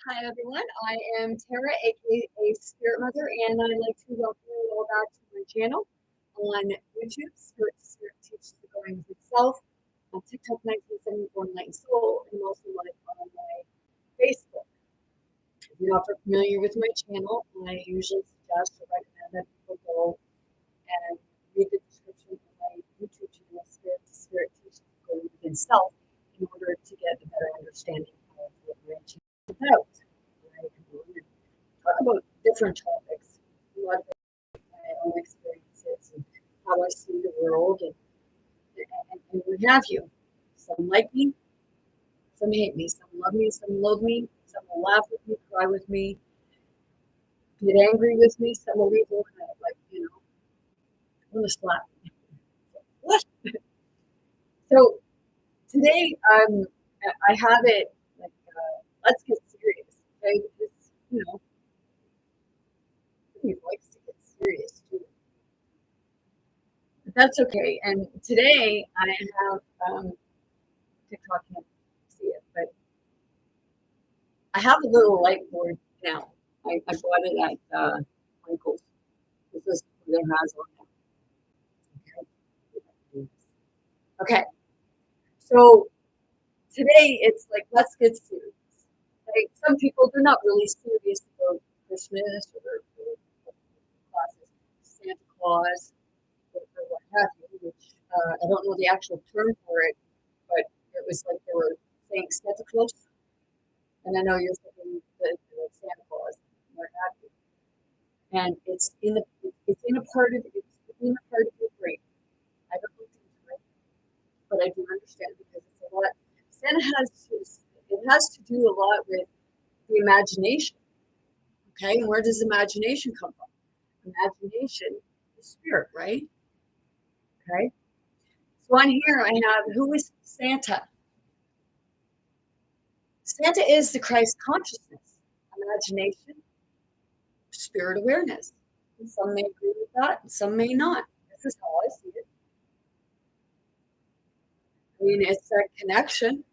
Hi everyone, I am Tara, aka Spirit Mother, and I'd like to welcome you all back to my channel on YouTube, Spirit Teaches the Going with Itself, on TikTok 1974 Enlightened Soul, and I'm also live on my Facebook. If you're not familiar with my channel, I usually suggest or recommend that people go and read the description of my YouTube channel, Spirit Teaches the Going with Itself, in order to get a better understanding of what my channel is about. Talk about different topics, a lot of my own experiences and how I see the world and what have you. Some like me, some hate me, some love me, some loathe me, some will laugh with me, cry with me, get angry with me, some will leave like, want to slap me. What? So today, I have it like, let's get serious, okay? Because, he likes to get serious too. But that's okay. And today I have TikTok can't see it, but I have a little light board now. I bought it at Michael's. This is what it has on it. Okay, so today it's like let's get serious. Like some people they're not really serious about Christmas or classes, Santa Claus or what have you, which I don't know the actual term for it, but it was like they were saying Santa Claus, and I know you're thinking the Santa Claus, what have you. And it's in a part of your brain. I don't look into it, but I do understand because it's a lot. Santa has to do a lot with the imagination. Okay, and where does imagination come from? Imagination is spirit, right? Okay. So on here I have who is Santa? Santa is the Christ consciousness, imagination, spirit awareness. And some may agree with that, and some may not. This is how I see it. I mean, it's a connection.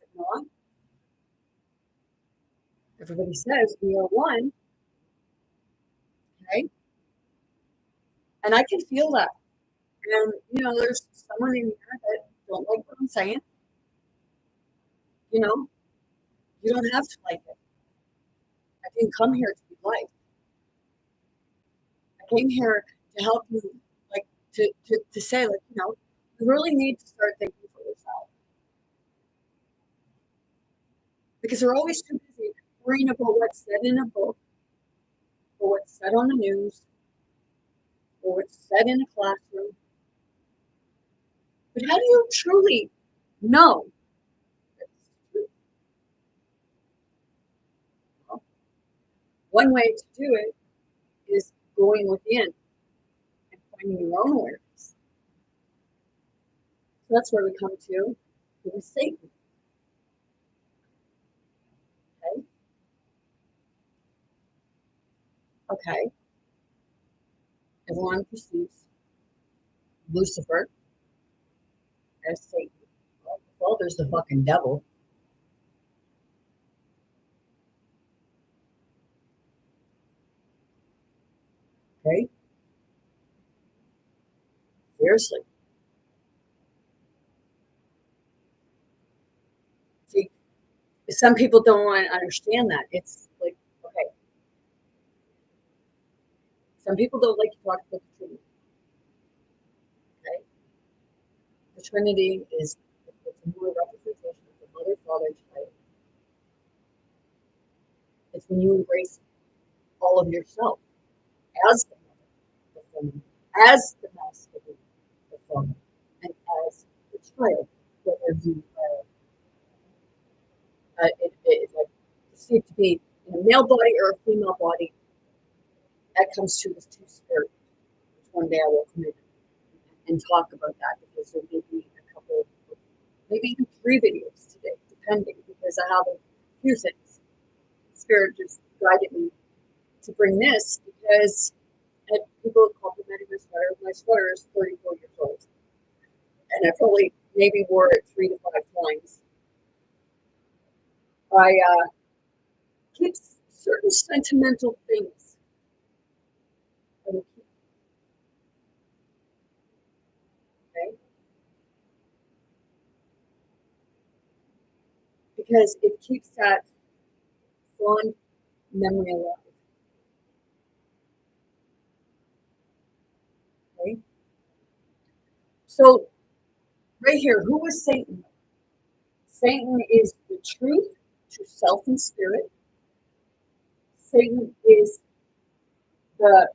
Is it not? Everybody says we are one, okay? And I can feel that. And there's someone in here that don't like what I'm saying. You know, you don't have to like it. I didn't come here to be liked. I came here to help you, like to say, like, you really need to start thinking for yourself. Because we're always too busy worrying about what's said in a book, or what's said on the news, or what's said in a classroom. But how do you truly know? Well, one way to do it is going within and finding your own awareness. So that's where we come to who is Satan. Okay. Okay. Everyone perceives Lucifer as Satan. Well, there's the fucking devil. Okay. Seriously. See, some people don't want to understand that. It's like, okay, some people don't like to talk about the Trinity. Okay. The Trinity is it's more representation of the Mother, Father, Child. It's when you embrace all of yourself as the Mother, the Feminine, as the masculine, the Father, and as the child, whether you like perceived to be in a male body or a female body, that comes to this two spirit. Which one day I will come in and talk about that because there may be a couple, maybe even 3 videos today, depending, because I have a few things. Spirit just guided me to bring this because people have complimented my sweater. My sweater is 34 years old, and I probably maybe wore it 3 to 5 times. I keep certain sentimental things. I will keep, okay? Because it keeps that fond memory alive. Okay? So right here, who was Satan? Satan is the truth to self and spirit. Satan is the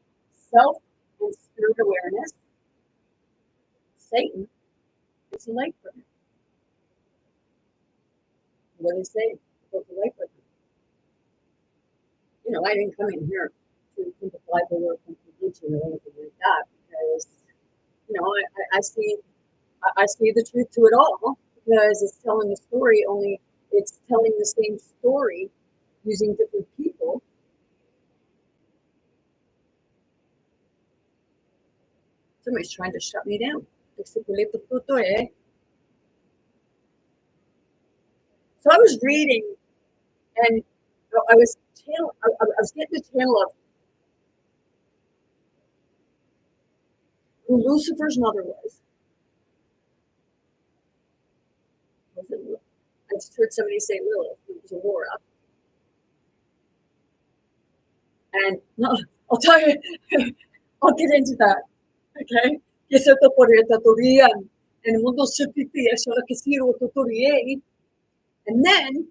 self and spirit awareness. Satan is the light bringer. What is Satan? About the light bringer. You know, I didn't come in here to simplify the word from religion or anything like that because, you know, I see the truth to it all because it's telling a story, only it's telling the same story using different people. Somebody's trying to shut me down. So I was reading and I was getting the tale of who Lucifer's mother was. I just heard somebody say Lilith, it was Aurora. And no, I'll tell you, I'll get into that. Okay? Y esa teoría en el mundo científico, eso es lo que sí lo teoría. And then,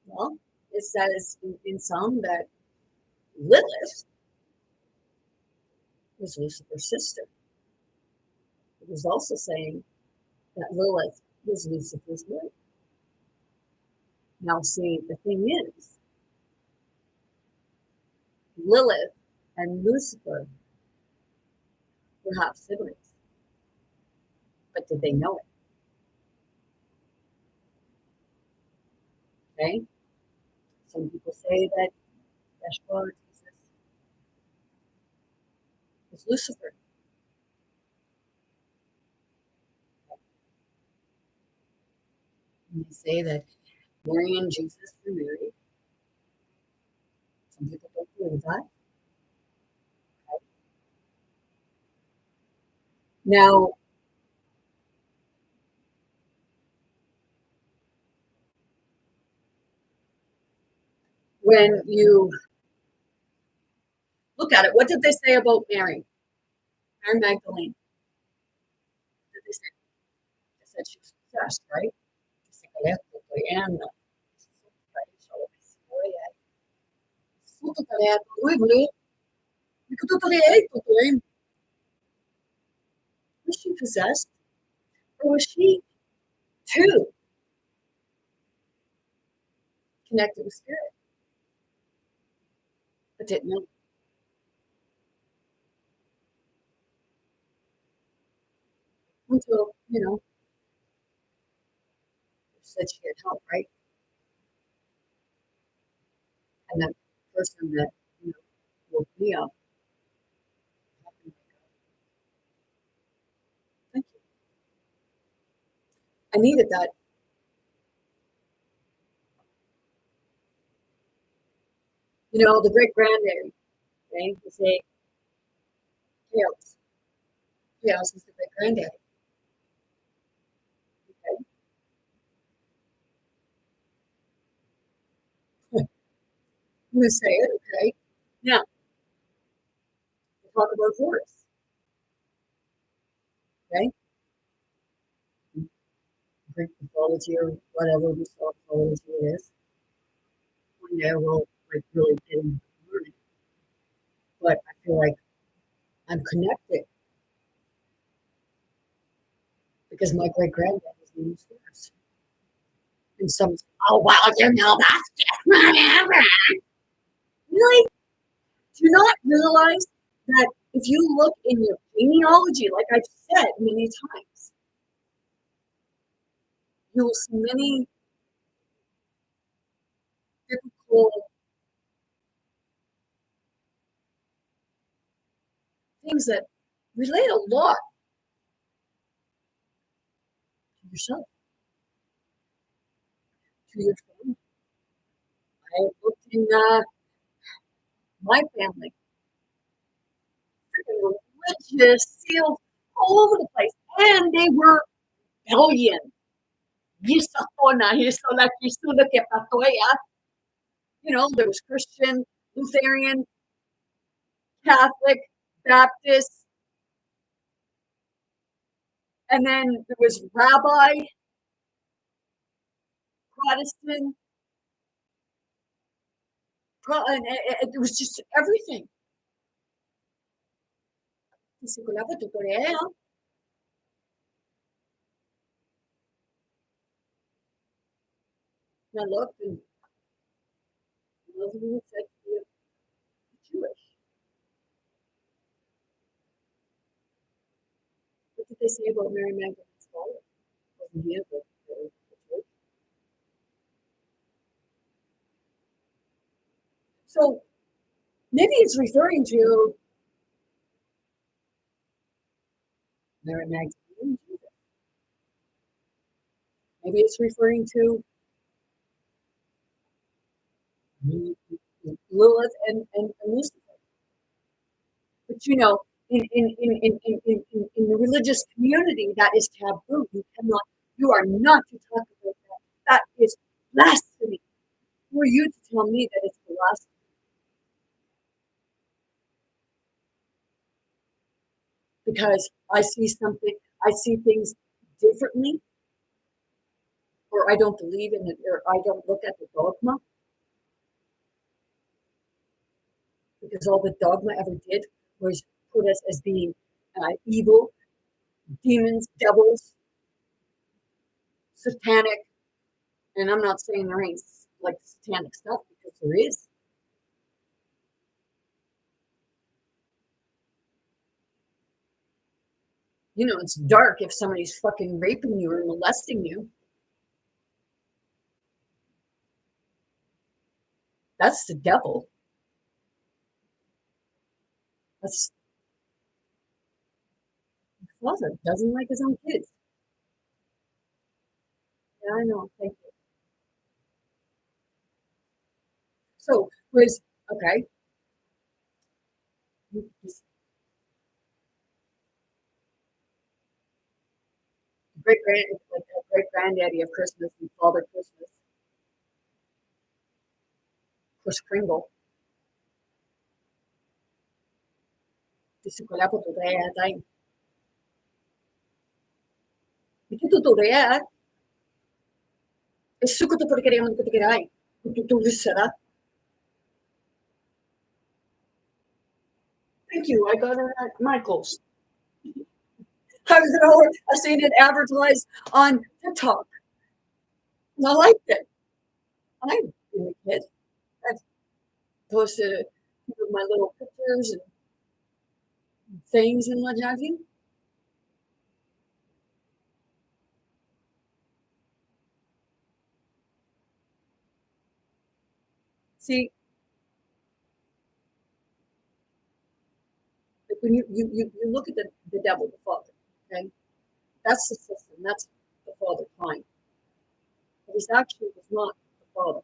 well, it says in some that Lilith was Lucifer's sister. It was also saying that Lilith was Lucifer's wife. Now, see, the thing is, Lilith and Lucifer were half siblings, but did they know it? Okay? Some people say that Yeshua, Jesus, was Lucifer. And they say that Mary and Jesus were married. Some people don't believe that. Okay? Now, when you look at it, what did they say about Mary? Mary Magdalene. What did they say? They said she was possessed, right? Was she possessed? Or was she too connected with spirit? But didn't know until, you know, said she had help, right? And that person that, you know, woke me up. Thank you. I needed that. You know, the great granddaddy, okay? They say Chaos. Chaos is the great granddaddy. Okay. I'm gonna say it, okay? Now, we'll talk about Horus, okay? Greek mythology or whatever mythology it is. One day we'll like really get into learning. But I feel like I'm connected because my great granddaddy's name was Horus. And some, oh wow, you know that's different. Really? Do you not realize that if you look in your genealogy, like I've said many times, you will see many biblical things that relate a lot to yourself. to your family. I looked in my family, freaking religious, seals all over the place, and they were rebellion. Gisatona, hisola, kisula, kepatoya. There was Christian, Lutheran, Catholic, Baptist, and then there was Rabbi, Protestant, and it was just everything. And I looked, and most of them said you're Jewish. What did they say about Mary Magdalene's father? Wasn't he the church? So maybe it's referring to Mary Magdalene and Jesus. Maybe it's referring to Lilith and Lucifer. But in the religious community, that is taboo. You are not to talk about that. That is blasphemy. Who are you to tell me that it's blasphemy? Because I see things differently, or I don't believe in it, or I don't look at the dogma. Because all the dogma ever did was put us as being evil, demons, devils, satanic. And I'm not saying there ain't like satanic stuff, because there is. It's dark if somebody's fucking raping you or molesting you. That's the devil. That's the father doesn't like his own kids. Yeah, I know. Thank you. So was okay. Great granddaddy of Christmas and Father Christmas, Kris Kringle. Dice quella potrebbe dai. Di tutto è e su tutto perché non potete dai. Tutto sarà. Thank you. I got it at Michael's. I seen it advertised on TikTok. And I liked it. I'm a kid. I posted my little pictures and things and what have you. See, like when you look at the devil, the father, okay? That's the system. That's the father trying. But he's actually was not the father.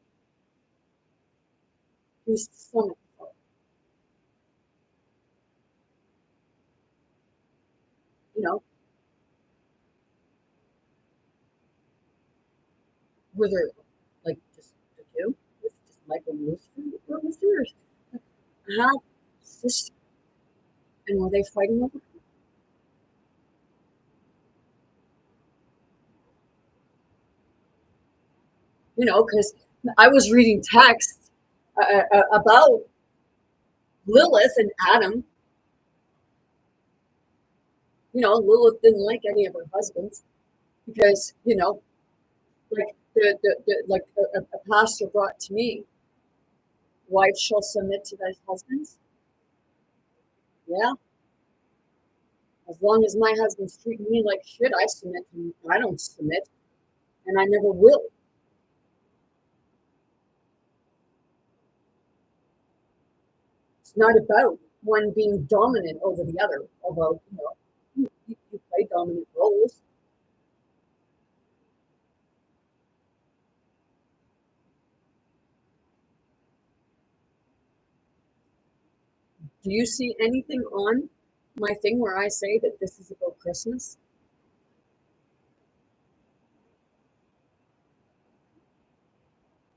He was the son of the father. Were there like just the two? Was it just Michael and Lucifer? Or was there a half sister? And were they fighting over her? Because I was reading texts about Lilith and Adam. Lilith didn't like any of her husbands because, like like a pastor brought to me, wives shall submit to their husbands. Yeah, as long as my husband's treating me like shit, I submit to him. I don't submit, and I never will. It's not about one being dominant over the other, although you play dominant roles. Do you see anything on my thing where I say that this is about Christmas?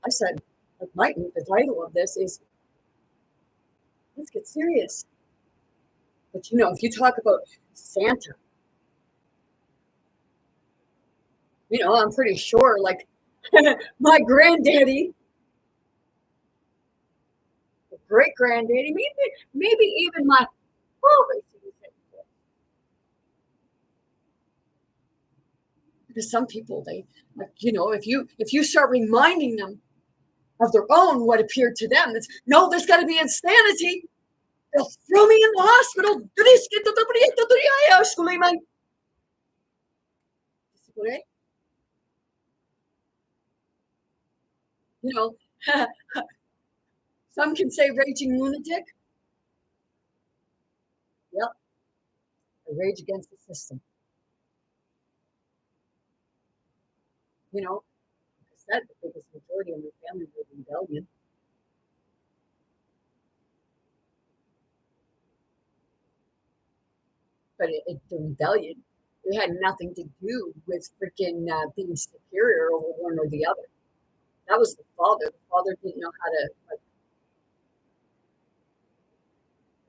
I said, like, the title of this is Let's Get Serious. But you know, if you talk about Santa, you know, I'm pretty sure, like, my granddaddy, great granddaddy, maybe even my father. Because some people, they, like, you know, if you start reminding them of their own what appeared to them, it's no, there's got to be insanity. They'll throw me in the hospital. You know, some can say raging lunatic. Yep, I rage against the system. You know, like I said, the biggest majority of my family were rebellion. But the rebellion, it had nothing to do with freaking being superior over one or the other. That was the father. The father didn't know how to, like,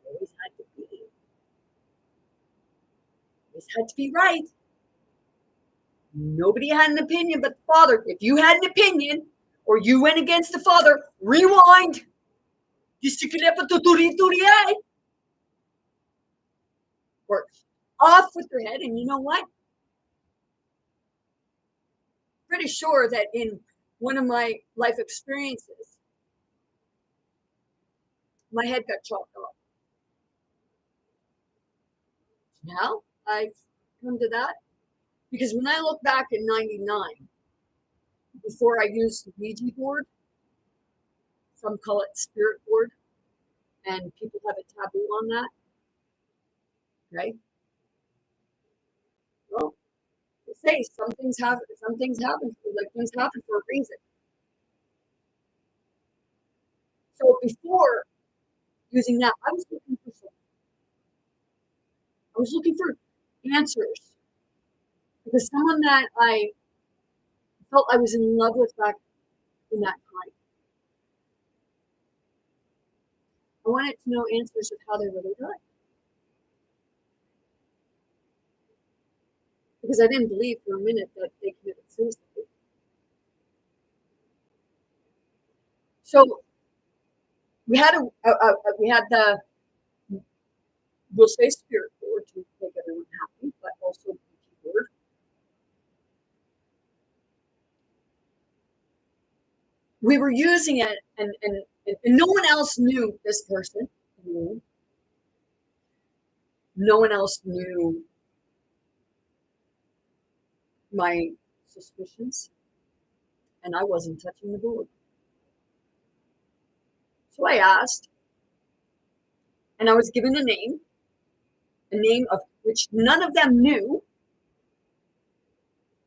always had to be, always had to be right. Nobody had an opinion but the father. If you had an opinion or you went against the father, rewind. Or off with their head. And you know what? Pretty sure that in one of my life experiences, my head got chopped off. Now I've come to that because when I look back in '99, before I used the Ouija board, some call it spirit board, and people have a taboo on that, right? Well, they say some things happen, like things happen for a reason. So before using that, I was looking for answers because someone that I felt I was in love with back in that time, I wanted to know answers of how they really died because I didn't believe for a minute that they committed suicide. So we had the, we'll say, spirit board to make everyone happy, but also the board. We were using it, and no one else knew this person. No one else knew my suspicions, and I wasn't touching the board. So I asked, and I was given a name of which none of them knew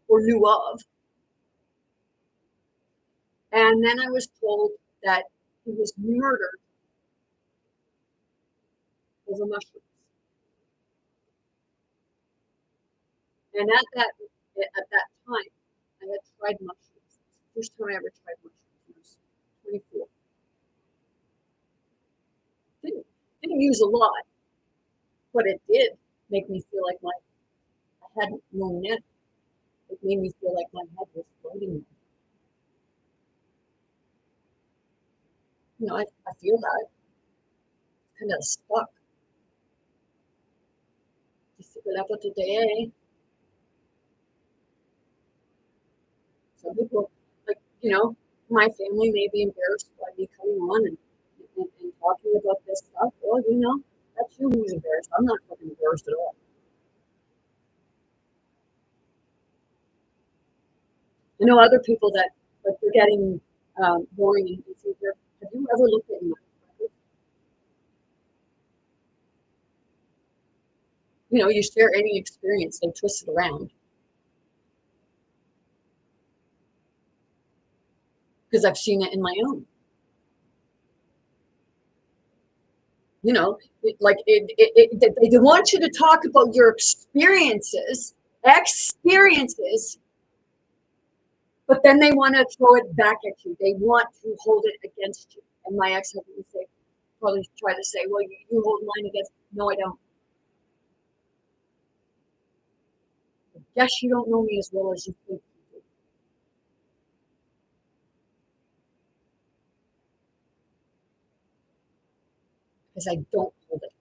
or knew of. And then I was told that he was murdered over mushrooms. And at that time, I had tried mushrooms. First time I ever tried mushrooms. I was 24. Didn't use a lot, but it did make me feel like I hadn't known it. It made me feel like my head was floating. You know, I feel that kind of stuck. Today, some people, like, you know, my family may be embarrassed by me coming on and talking about this stuff. Well, you know, that's you who's embarrassed. I'm not fucking embarrassed at all. I know other people that, like, they're getting boring and say, have you ever looked at my record? You know, you share any experience, they twist it around. Because I've seen it in my own. You know, They want you to talk about your experiences, but then they want to throw it back at you. They want to hold it against you. And my ex-husband would say, probably try to say, well, you hold mine against me. No, I don't. Yes, you don't know me as well as you think you do. Because I don't hold it.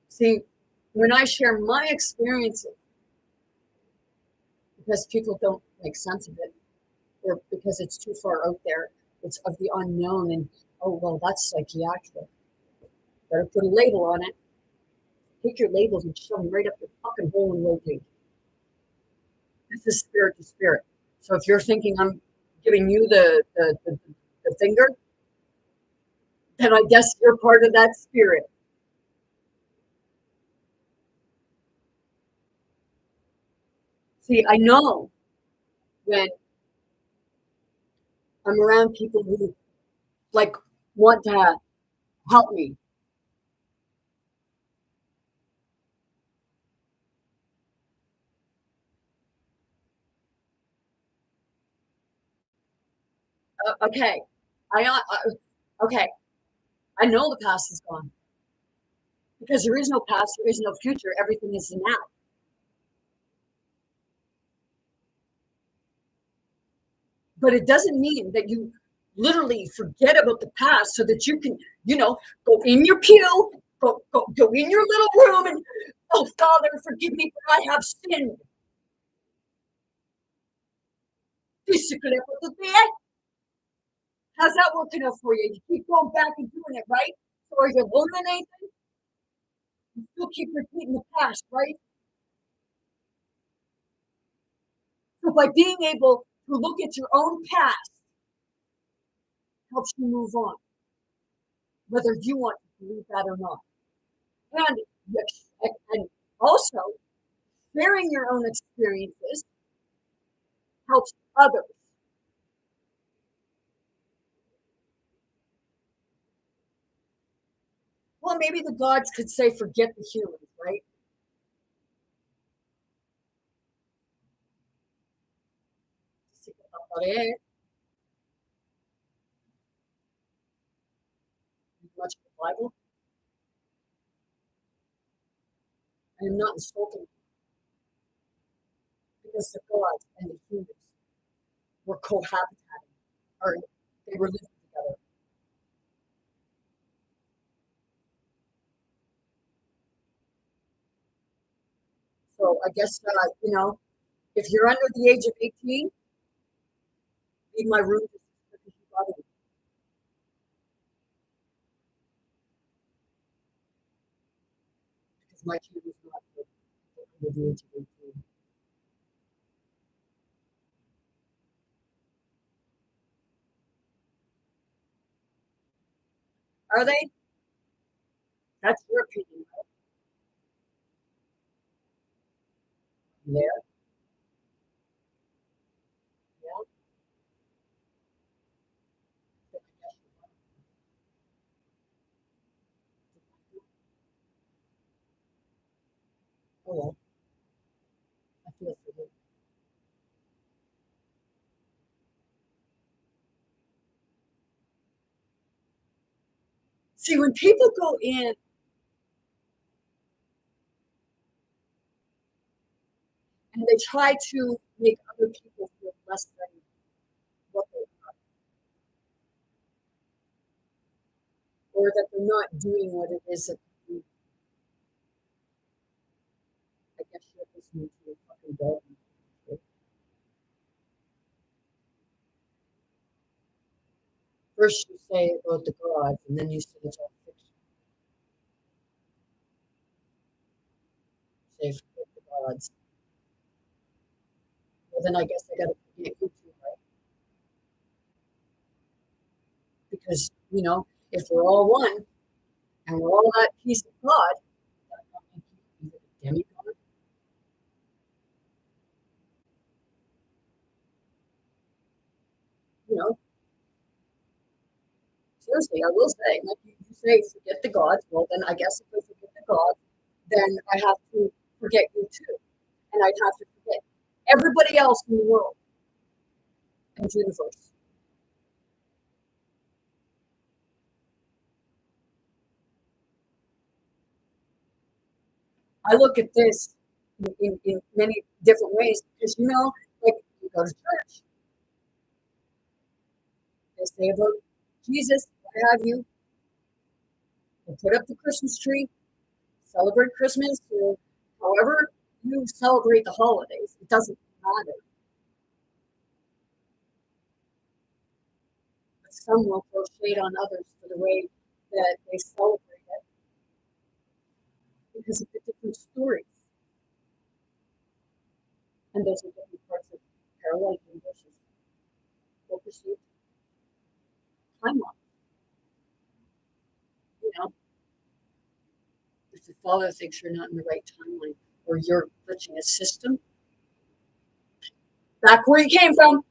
See, when I share my experiences, because people don't make sense of it, or because it's too far out there, it's of the unknown, and oh, well, that's psychiatric. Better put a label on it. Take your labels and shove them right up your fucking hole and rotate. This is spirit to spirit. So if you're thinking I'm giving you the finger, then I guess you're part of that spirit. See, I know when I'm around people who like want to help me. Okay, okay. I know the past is gone because there is no past, there is no future. Everything is now. But it doesn't mean that you literally forget about the past so that you can, go in your pew, go in your little room and, oh, Father, forgive me for I have sinned. How's that working out for you? You keep going back and doing it, right? So are you learning anything? You still keep repeating the past, right? So by being able to look at your own past helps you move on, whether you want to believe that or not. And, and also, sharing your own experiences helps others. Well, maybe the gods could say, forget the humans, right? Much of the Bible. I am not insulting because the gods and the humans were cohabitating, or they were living together. So I guess, if you're under the age of 18, leave my room because you bother me. Because my kid was not under the age of 18. Are they? That's your opinion, right? Yeah, yeah. Oh, well, I feel for you. See, when people go in and they try to make other people feel less than what they are, or that they're not doing what it is that they do, I guess you're listening to your fucking dog. First you say about the gods, and then you say it's all fiction. Say forget the gods. Well, then I guess I got to forget you too, right? Because if we're all one and we're all that piece of God, that not make you a demigod. you know, seriously, I will say, like you say, forget the gods. Well, then I guess if I forget the gods, then I have to forget you too. And I'd have to forget everybody else in the world and universe. I look at this in many different ways because, like you go to church, they say about Jesus, what have you, they put up the Christmas tree, celebrate Christmas, or however you celebrate the holidays. It doesn't matter. But some will throw shade on others for the way that they celebrate it because of the different stories. And those are different parts of parallel universes or perceived timeline. You know, if the father thinks you're not in the right timeline or you're glitching a system, back where you came from.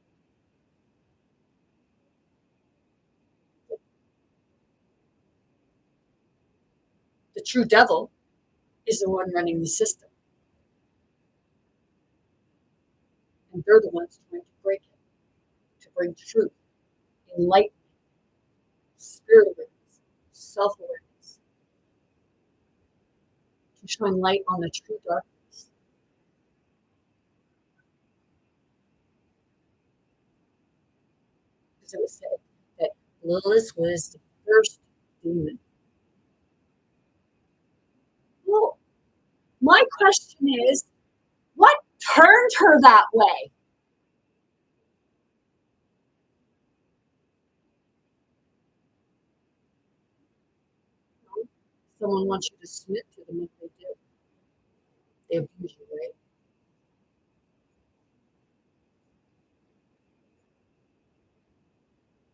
The true devil is the one running the system. And they're the ones trying to break it, to bring truth, enlightenment, spirit awareness, self awareness, to shine light on the true darkness. Because it was said that Lilith was the first demon. Well, my question is, what turned her that way? Someone wants you to submit to them if they do. They abuse you, right?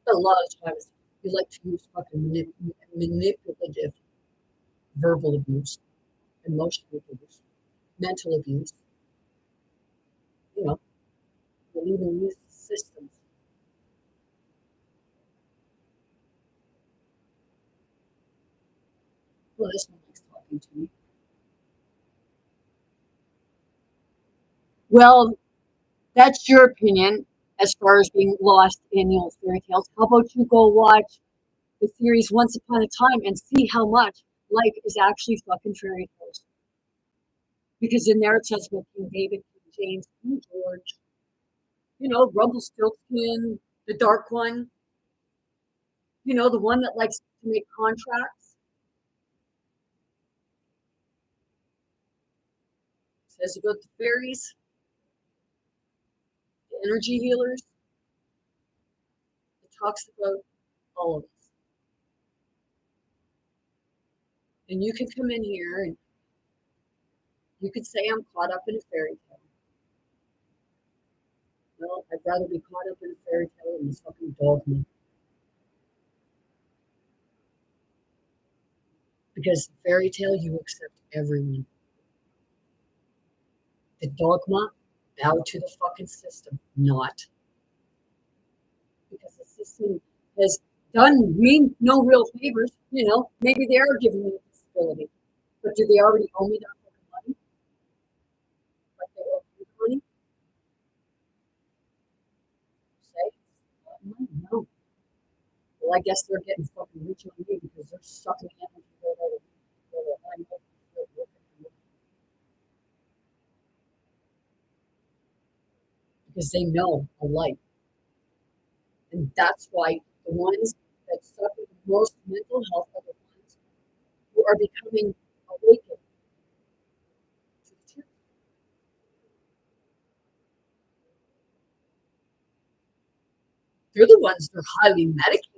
But a lot of times you like to use fucking manipulative verbal abuse, emotional abuse, mental abuse. You know, you'll even use systems. Well, this one likes talking to me. Well, that's your opinion as far as being lost in the old fairy tales. How about you go watch the series Once Upon a Time and see how much life is actually fucking fairy tales? Because in there it says about King David, King James, King George, Rumpelstiltskin, the dark one, the one that likes to make contracts, says about the fairies, the energy healers. It talks about all of us. And you can come in here and you could say I'm caught up in a fairy tale. Well, I'd rather be caught up in a fairy tale than this fucking dogma. Because the fairy tale, you accept everyone. The dogma, bow to the fucking system, not. Because the system has done me no real favors. Maybe they are giving me a disability. But do they already owe me that fucking money? Like they owe you money? Say, money? No. Well, I guess they're getting fucking rich on me because they're sucking energy right out of me. Because they know a light. And that's why the ones that suffer the most mental health are the ones who are becoming awakened to the truth. They're the ones that are highly medicated.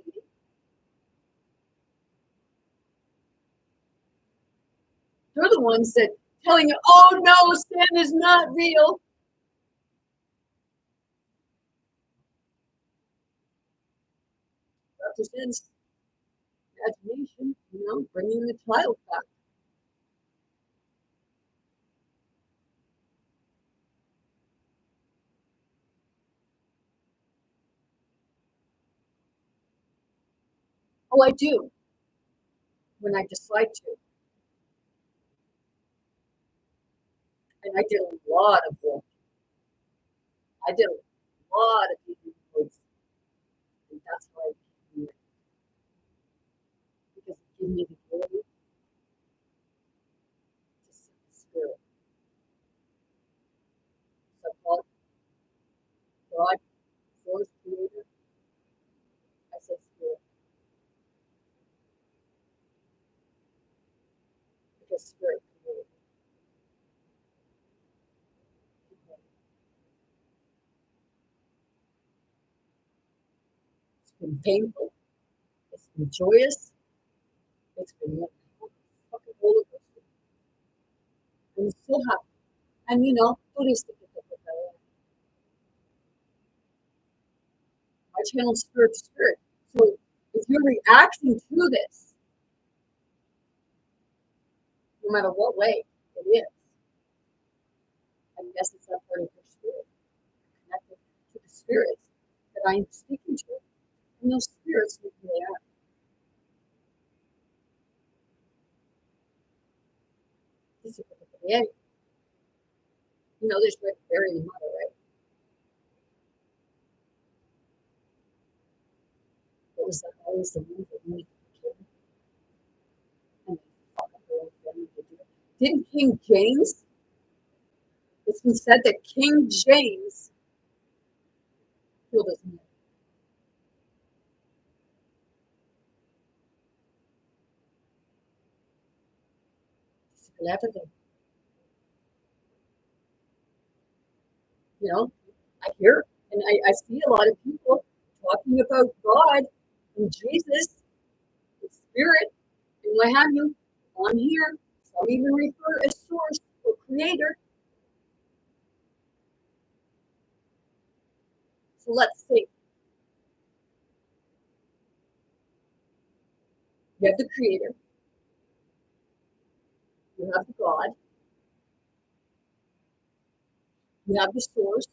They're the ones that telling you, oh no, sin is not real. Represents imagination, bringing the child back. Oh, I do, when I decide to. And I did a lot of work. I did a lot of eating foods, and that's why I became it, because it gave me the ability to see the spirit. So God, source, creator, I say spirit, because spirit created it. It's been painful, it's been joyous, it's been a fucking roller coaster. I'm so happy. And Buddhist, I channel spirit to spirit. So if you're reacting to this, no matter what way it is, I guess it's that part of your spirit, connected to the spirits that I'm speaking to. And those spirits know who they are. This is the end. There's Red Fairy and Mother, right? It was always the move that made the kid. And they fucking whole family to do it. Didn't King James? It's been said that King James killed his mother. It's I hear and I see a lot of people talking about God and Jesus, the Spirit, and what have you on here. Some even refer as source or creator. So let's see. You have the creator, you have the God, you have the source,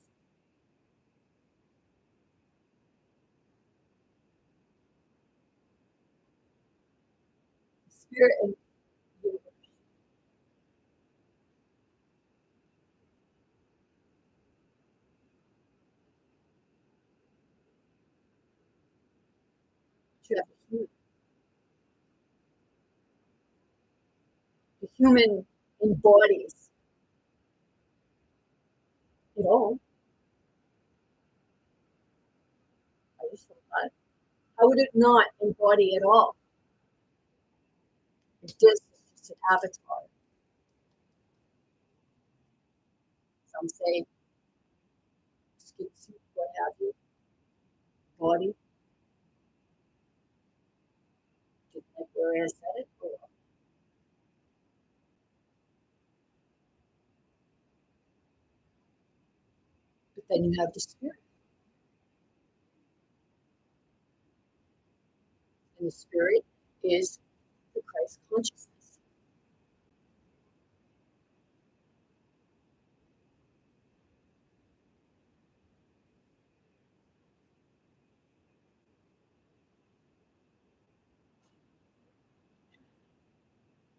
the spirit, and the universe. You have the human embodies it all. I just thought that. How would it not embody it all? It's just an avatar. Some say skin suit, what have you, body. Didn't like where I said it. Oh, well. But then you have the spirit, and the spirit is the Christ consciousness.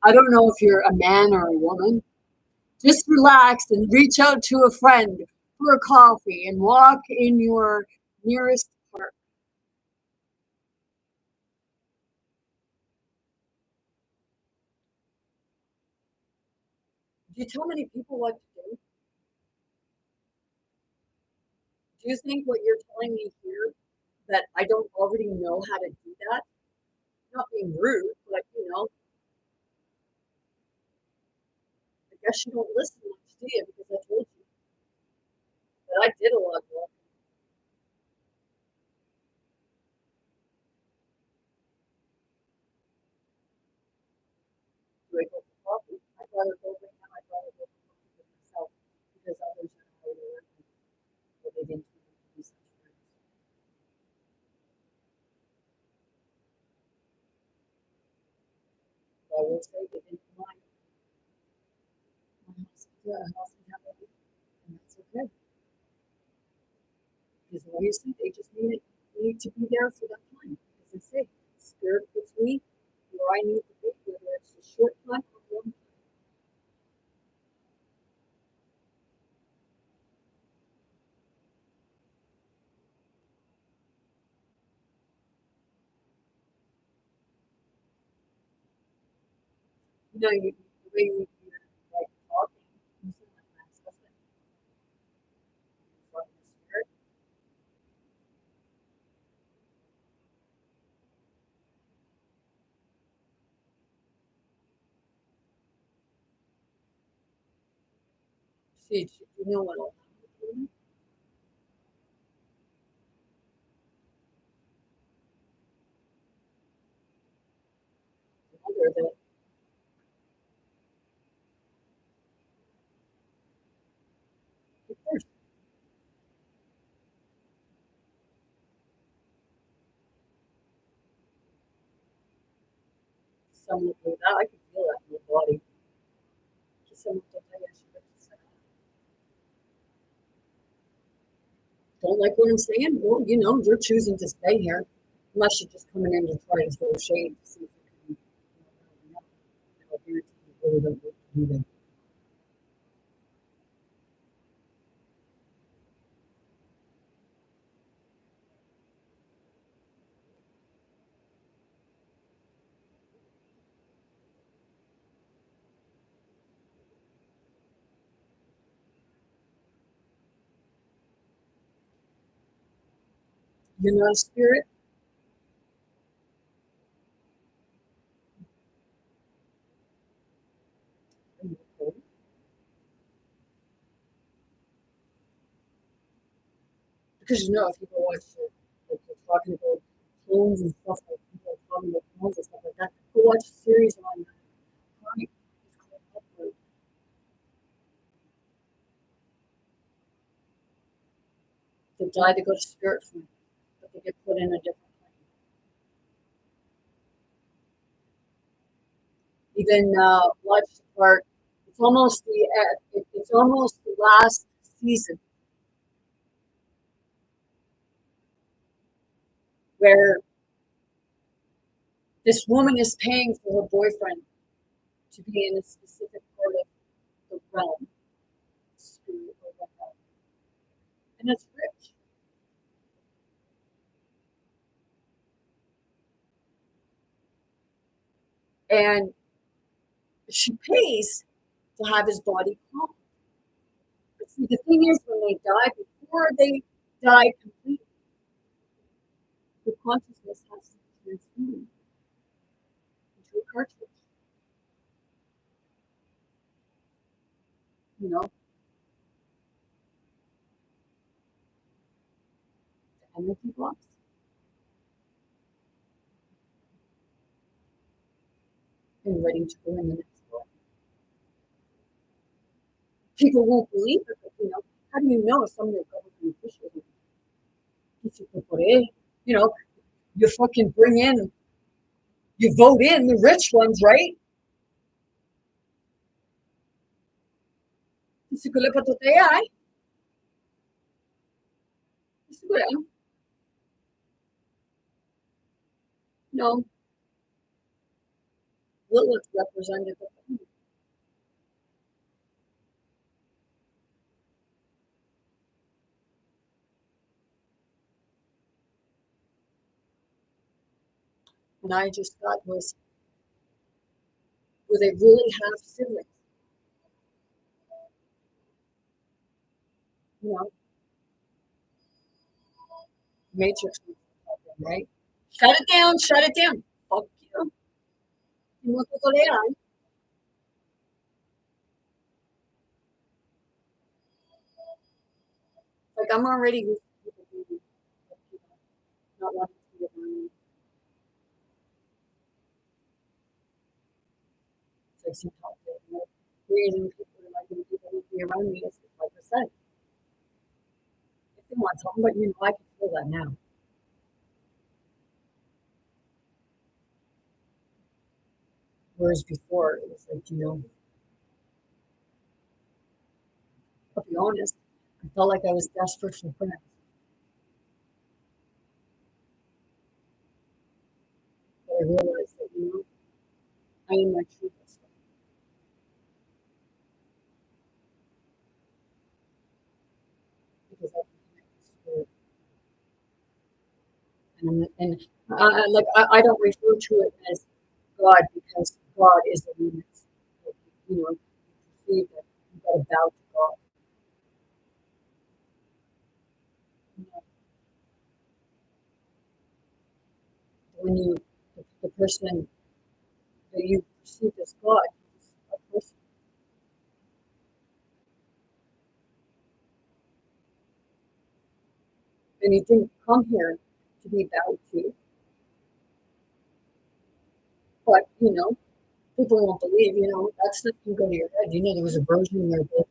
I don't know if you're a man or a woman. Just relax and reach out to a friend for a coffee and walk in your nearest park. Do you tell many people what to do? Do you think what you're telling me here that I don't already know how to do that? Not being rude, but I guess you don't listen much, do you? Because I told you that I did a lot of work. Do I go for coffee? I'd rather go right now. I'd rather go for coffee with myself because others are already working, but they didn't want to be such friends. So I will say they didn't mind hospitality, and that's okay. Because obviously they just need to be there for that time. As I say, Spirit puts me where I need to be, whether it's a short time or long time. You know, the way you're like talking, you sound like my ex-husband. From the spirit. See, you know what will happen other than, of course, someone will do that. I can feel that in your body. Just someone will tell you I should have just said, don't like what I'm saying? Well, you know, you're choosing to stay here. Unless you're just coming in to try to throw shade to see if you can, you know, guarantee you really don't want to do that. You're not a spirit. Because you know, if you go watch like they're talking about clones and stuff like people are talking about clones and stuff like that, go watch a series on Prime. It's called Upload. They die, they go to spirit form, but they get put in a different plane. Even watch the part. It's almost it's almost the last season where this woman is paying for her boyfriend to be in a specific part of the realm, spirit or whatever, and it's rich. And she pays to have his body calm. But see, the thing is, when they die, before they die completely, the consciousness has to transform into a cartridge. You know, the energy blocks and ready to go in the next one. People won't believe it, but you know, how do you know if some of the government officials you know, you fucking bring in, you vote in the rich ones, right? No, Lilith represented the, and I just thought was, do they really have siblings? You know, Matrix, right? Shut it down, shut it down. Fuck you. You want to go down? Like I'm already used to people being, like, you know, not wanting to be around me. It's like sometimes, you know, the reason people are like, when people want to be around me is like I said, if they want something, but you know, I can feel that now. Whereas before, it was like, you know, I'll be honest, I felt like I was desperate for friends. But I realized that, I am my true best friend because I can connect with spirit. I don't refer to it as God because God is the one that's, you perceive that you got to bow to God. You know, when the person that you perceive as God is a person, and he didn't come here to be bowed to, but people won't believe. That stuff can go to your head. There was a version where both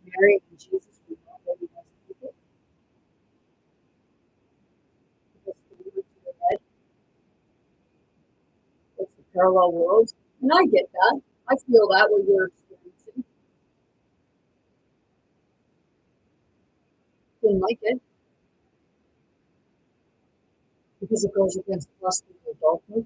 Mary and Jesus were not really nice people because they went to their head. It's the parallel worlds, and I get that. I feel that what you're experiencing. Didn't like it because it goes against classical dogma.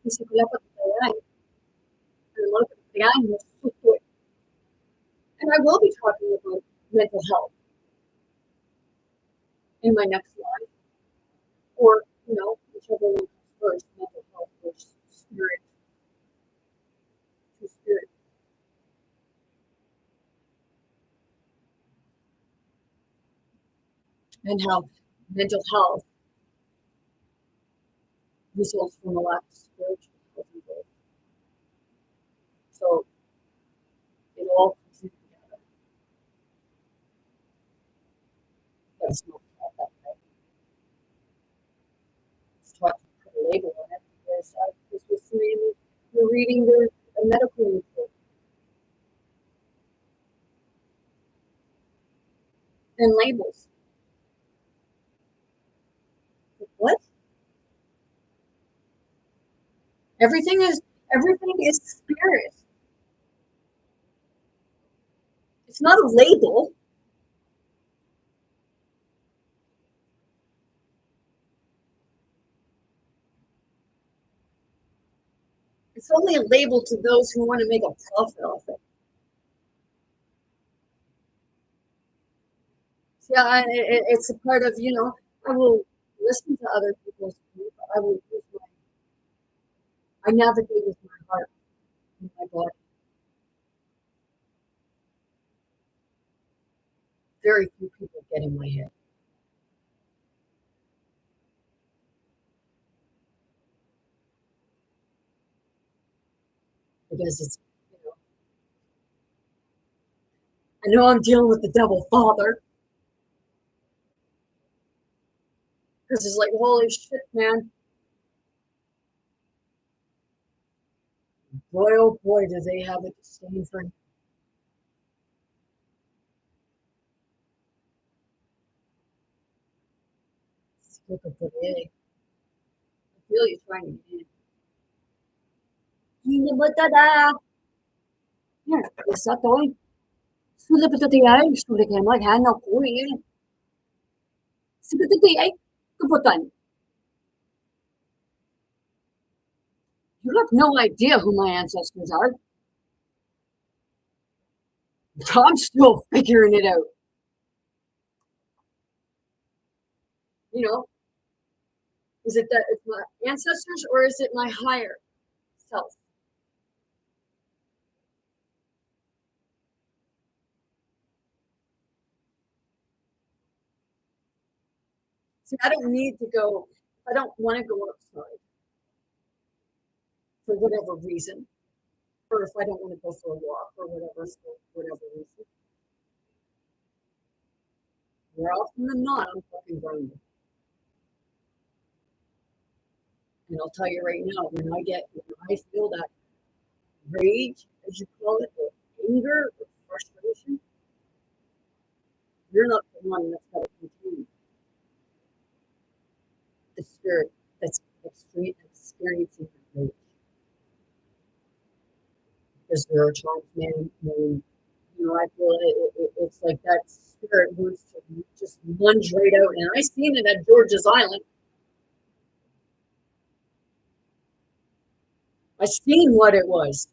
Kasi wala pa kaya. And I will be talking about mental health in my next live, or whichever one comes first, mental health or spirit to spirit, and how mental health results from a lack of spiritual health and growth. So it all comes in together. That's not taught that way. It's taught to put a label on it because I was listening, we're reading the medical report and labels. What? Everything is spirit. It's not a label. It's only a label to those who want to make a profit off it. Yeah, it's a part of, I will listen to other people's views, but I will use I navigate with my heart and my body. Very few people get in my head because it's, I know I'm dealing with the devil father because it's like, holy shit, man. Boy, oh boy, do they have a disdain for him. I feel you trying to get in. Yeah, it's not going. Like, you have no idea who my ancestors are. I'm still figuring it out. Is it that it's my ancestors or is it my higher self? See, I don't need to go. I don't want to go outside for whatever reason, or if I don't want to go for a walk or whatever, for whatever reason. More often than not, I'm fucking grinding. And I'll tell you right now, when I feel that rage, as you call it, or anger or frustration, you're not the one that's got to continue. The spirit that's experiencing that rage. Because there are times, man, when I feel it's like that spirit wants to just lunge right out. And I seen it at George's Island. I seen what it was.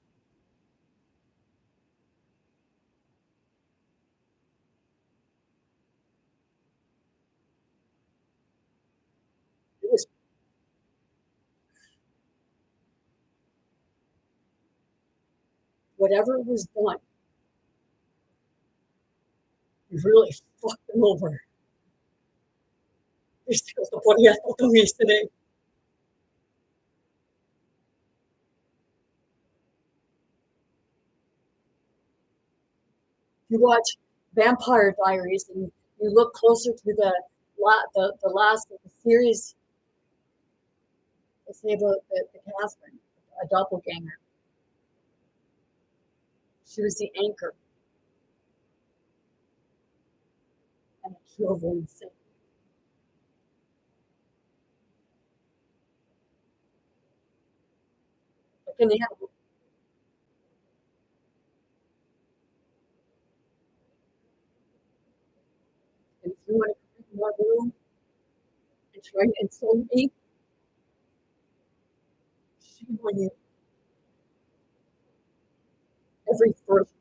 It was whatever was done. You really fucked them over. Este lo ponía todo yesterday. You watch Vampire Diaries and you look closer to the last of the series, they say about the Catherine, a doppelganger. She was the anchor, and it drove her insane. Like an animal. And if you want to come in my room and try to insult me, shame on you. Every first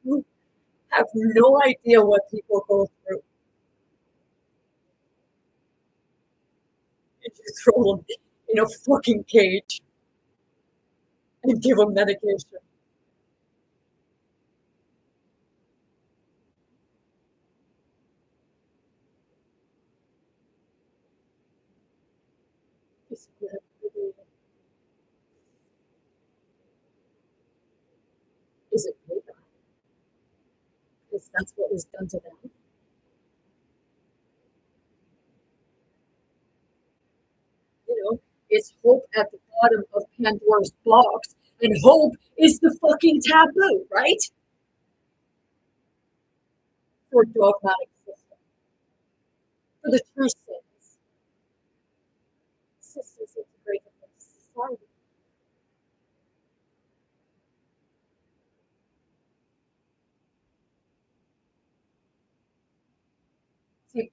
you have no idea what people go through. And you throw them in a fucking cage and give them medication. Is it payback? Because that's what was done to them. You know, it's hope at the bottom of Pandora's box, and hope is the fucking taboo, right? For dogmatic system, for the true sins. Systems integrate into society. See,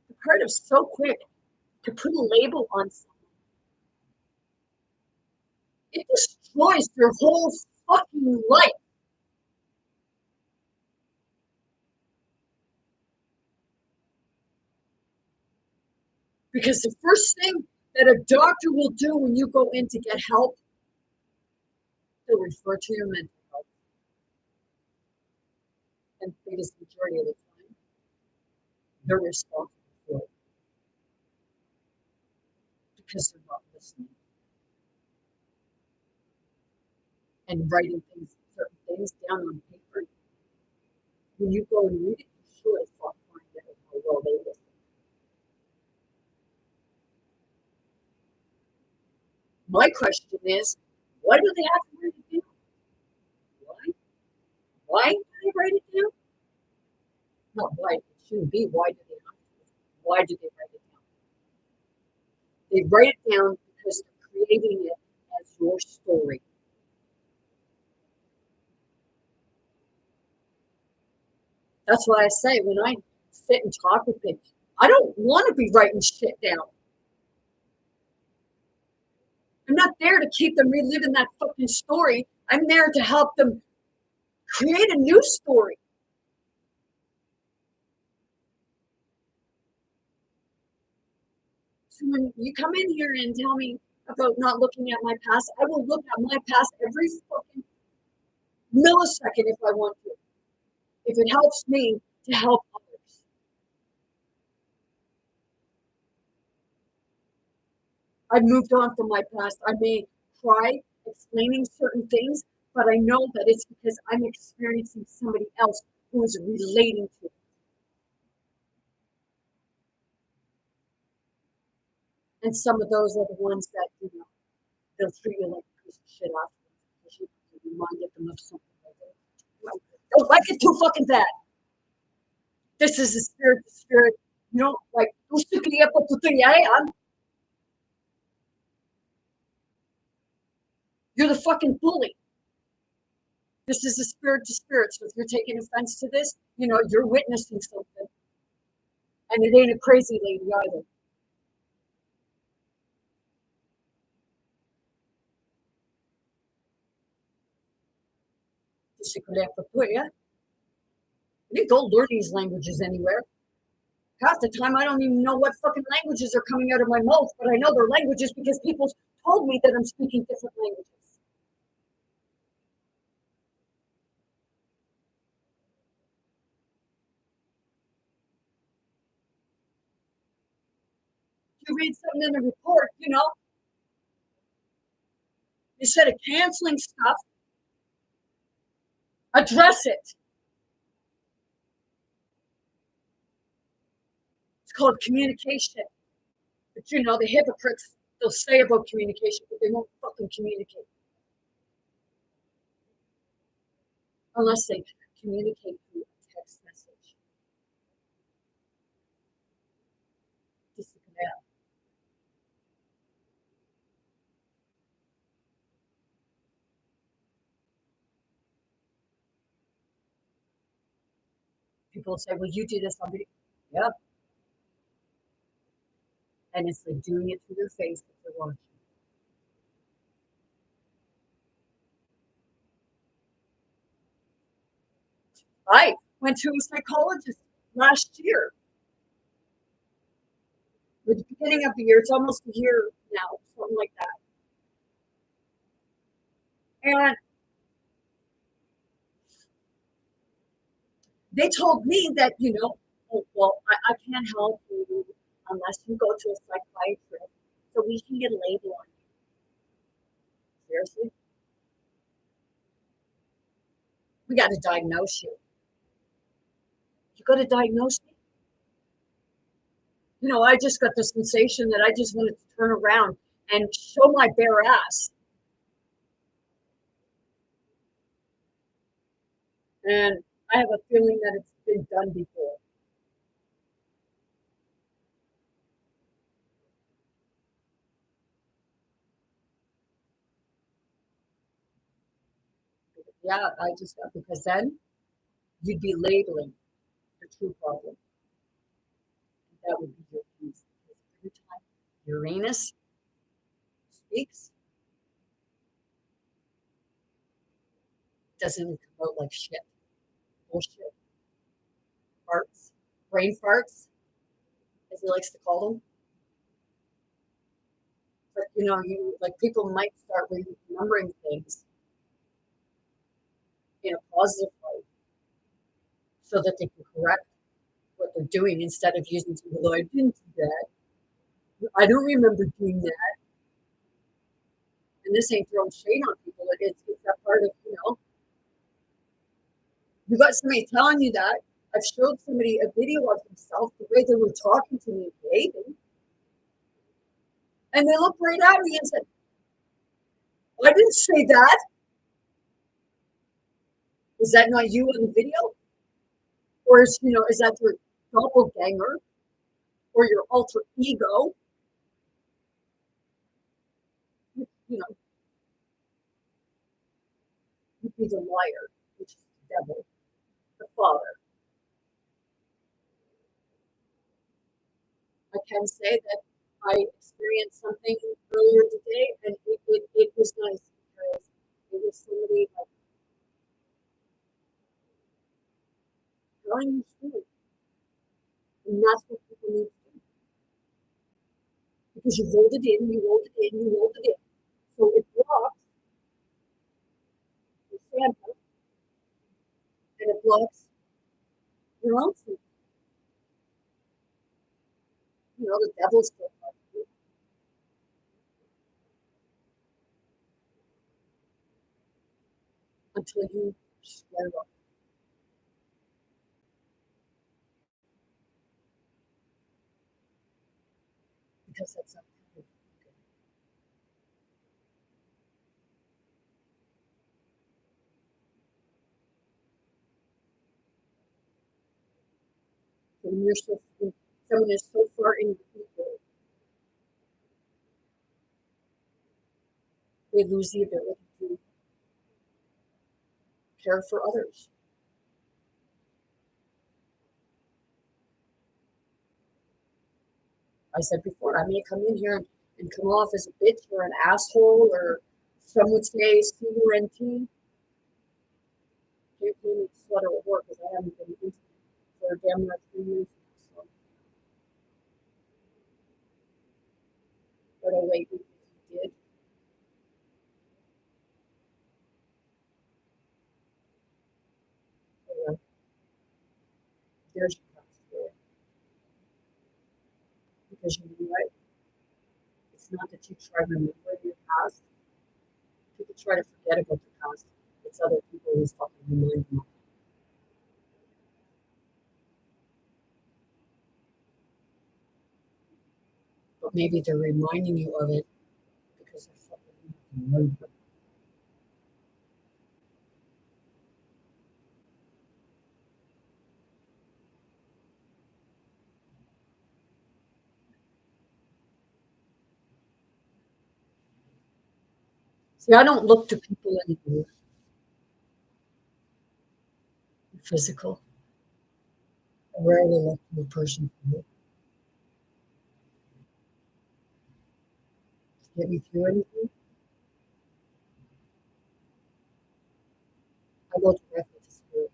the part of so quick to put a label on someone, it destroys their whole fucking life. Because the first thing that a doctor will do when you go in to get help, they'll refer to your mental health. And the biggest majority of the time, they're responsible for it because they're not listening and writing certain things down on paper. When you go and read it, you sure as fuck find out how well they listen. My question is, why do they have to write it down? Why? Why do they write it down? Not why. It shouldn't be why do they have to. Why do they write it down? They write it down because they're creating it as your story. That's why I say when I sit and talk with people, I don't want to be writing shit down. I'm not there to keep them reliving that fucking story. I'm there to help them create a new story. So when you come in here and tell me about not looking at my past, I will look at my past every fucking millisecond if I want to. If it helps me to help others. I've moved on from my past. I may cry explaining certain things, but I know that it's because I'm experiencing somebody else who is relating to it. And some of those are the ones that, they'll treat you like a piece of shit afterwards because you reminded them of something like that. Don't like it too fucking bad. This is a spirit to spirit. You know, like, you're the fucking bully. This is a spirit to spirit. So if you're taking offense to this, you know, you're witnessing something. And it ain't a crazy lady either. Yeah. You don't learn these languages anywhere. Half the time, I don't even know what fucking languages are coming out of my mouth, but I know they're languages because people told me that I'm speaking different languages. You read something in the report, you know, instead of canceling stuff, address it. It's called communication. But you know, the hypocrites, they'll say about communication, but they won't fucking communicate. Unless they communicate through a text message. People say, well, you do this on video. Yeah. And it's like doing it to their face if they're watching. I went to a psychologist last year. At the beginning of the year, it's almost a year now, something like that. And they told me that, you know, oh, well, I can't help you unless you go to a psychiatrist so we can get a label on you. Seriously? We got to diagnose you. You got to diagnose me? You know, I just got the sensation that I just wanted to turn around and show my bare ass. And I have a feeling that it's been done before. Yeah, I just got, because then you'd be labeling the true problem. That would be your peace. Every time Uranus speaks, doesn't it come out like shit, bullshit, farts, brain farts, as he likes to call them. But you know, you like people might start remembering things in a positive way so that they can correct what they're doing instead of using to, well, I didn't do that. I don't remember doing that. And this ain't throwing shade on people. It's that part of, you know, you got somebody telling you that. I've showed somebody a video of themselves, the way they were talking to me, behaving, and they looked right at me and said, I didn't say that. Is that not you on the video? Or is, you know, is that your doppelganger or your alter ego? You know, you'd be the liar, which is the devil, the father. I can say that I experienced something earlier today, and it was nice because it was somebody like telling the truth. And that's what people need to do. Because you rolled it in, you rolled it in, you rolled it in. So it blocks your Santa and it blocks your own truth. You know, the devil's still fighting until you square up. Because that's not good. when when someone is so far into people, they lose the ability to care for others. I said before, I may come in here and come off as a bitch or an asshole, or some would say CUNT. Can't call me slut or whore because I haven't been into it for damn near 3 years now. So, but oh wait, if you did, uh, there's your past story. Because you know what? It's not that you try to remember your past. People try to forget about the past. It's other people who's fucking remind them. But maybe they're reminding you of it because they're fucking remembering. See, I don't look to people anymore. Physical. I rarely look to a person for it. Get me through anything. I go directly to spirit.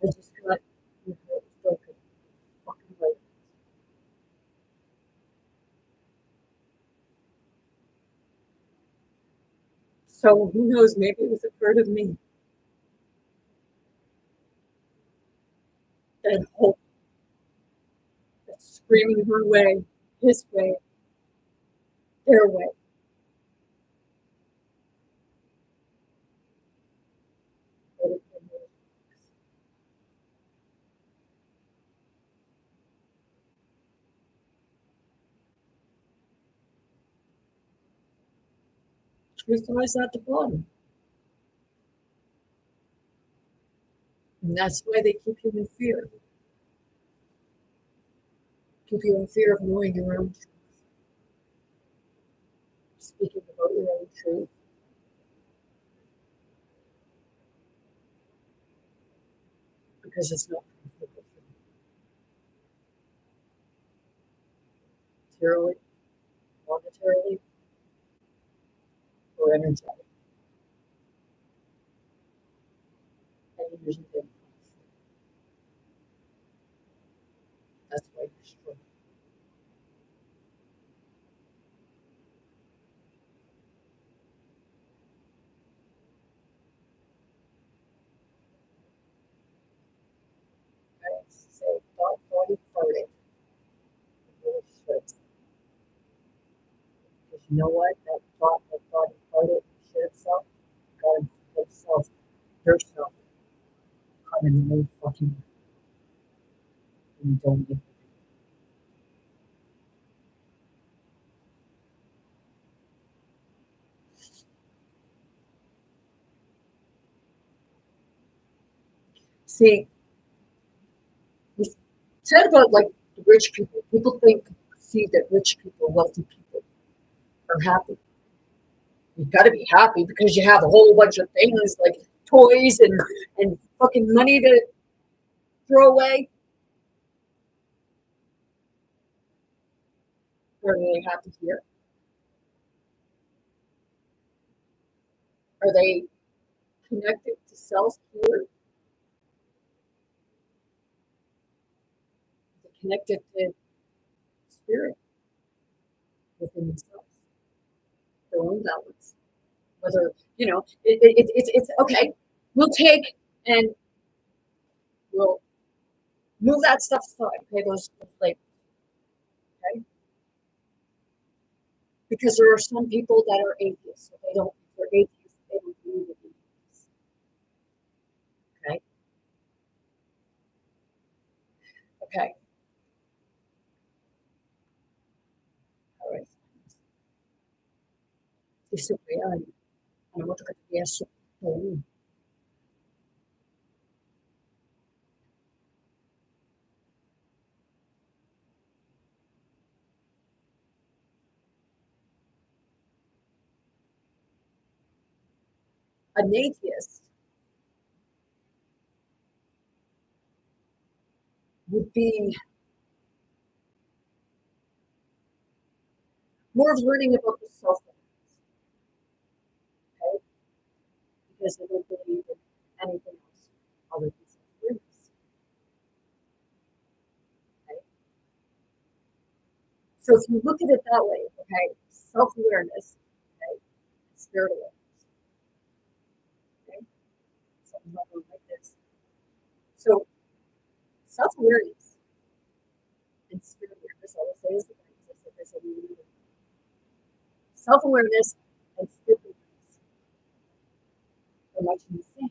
I just got my heart broken. Fucking right. So who knows? Maybe it was a part of me that hope, that's screaming her way, his way, their way. But it didn't work. Truth lies at the bottom. And that's why they keep you in fear. Keep you in fear of knowing your own truth, speaking about your own truth, because it's not comfortable for you, materially, monetarily, or energetic. And you usually didn't. That's why you're struggling. I say, thought, body, farted. Really should. Because you know what? That body farted, shit itself, got himself, yourself, caught in the own fucking, and you don't get it. See, we said about like the rich people. People see that rich people, wealthy people, are happy. You've got to be happy because you have a whole bunch of things like toys and fucking money to throw away. Are they happy here? Are they connected to self here? Are they connected to spirit within themselves, their own balance? Whether, it's okay. We'll take and we'll move that stuff aside, okay, those labels, okay? Because there are some people that are atheists, so they don't, they're atheists, they don't believe in this. Okay. All right. Questo qui è una volta che riesci an atheist would be more of learning about the self, okay? Because they don't believe in anything else other than self-awareness. Okay? So if you look at it that way, okay, self-awareness, okay, spirit awareness, okay, something like this. So self-awareness and spirit awareness, I will say is the thing, because I said this every week. Self-awareness and spirit awareness are much the same.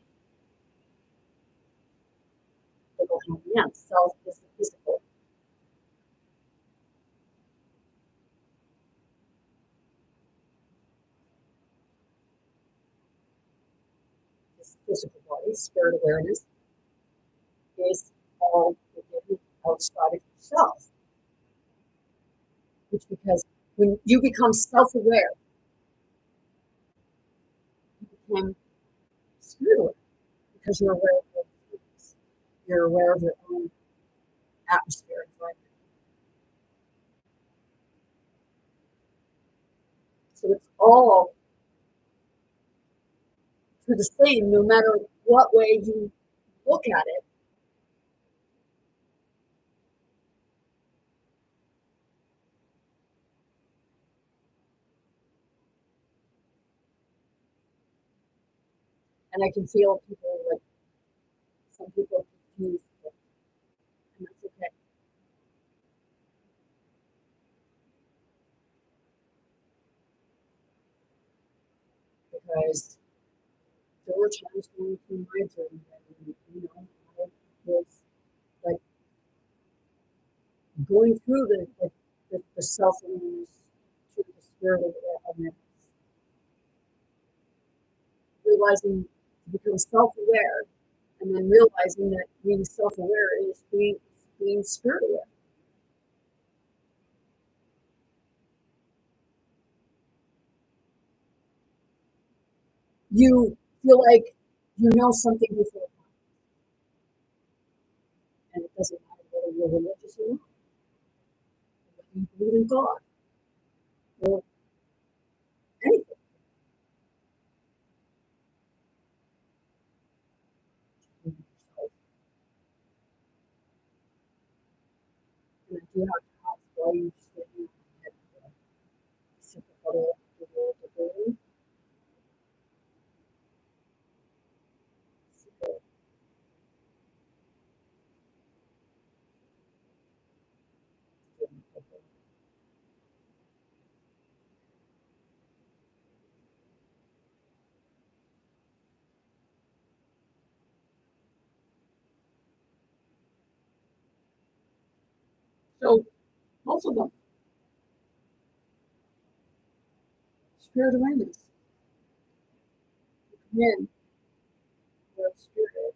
They go hand in hand. Self is the physical. This physical body, spirit awareness is all within, outside of yourself. Which because when you become self-aware, you become spirit aware because you're aware of your feelings. You're aware of your own atmosphere environment. So it's all to the same, no matter what way you look at it. And I can feel people like some people are confused, and that's okay. Because there were times going through my journey that, I was like going through the self awareness through the spirit of awareness, realizing to become self aware, and then realizing that being self aware is being spirit aware. You feel like you know something before, and it doesn't matter whether you're religious or not, whether you believe in God or anything. And I do have to ask why you stay at the simple the world, so both of them, spirit awareness, men, your spirit,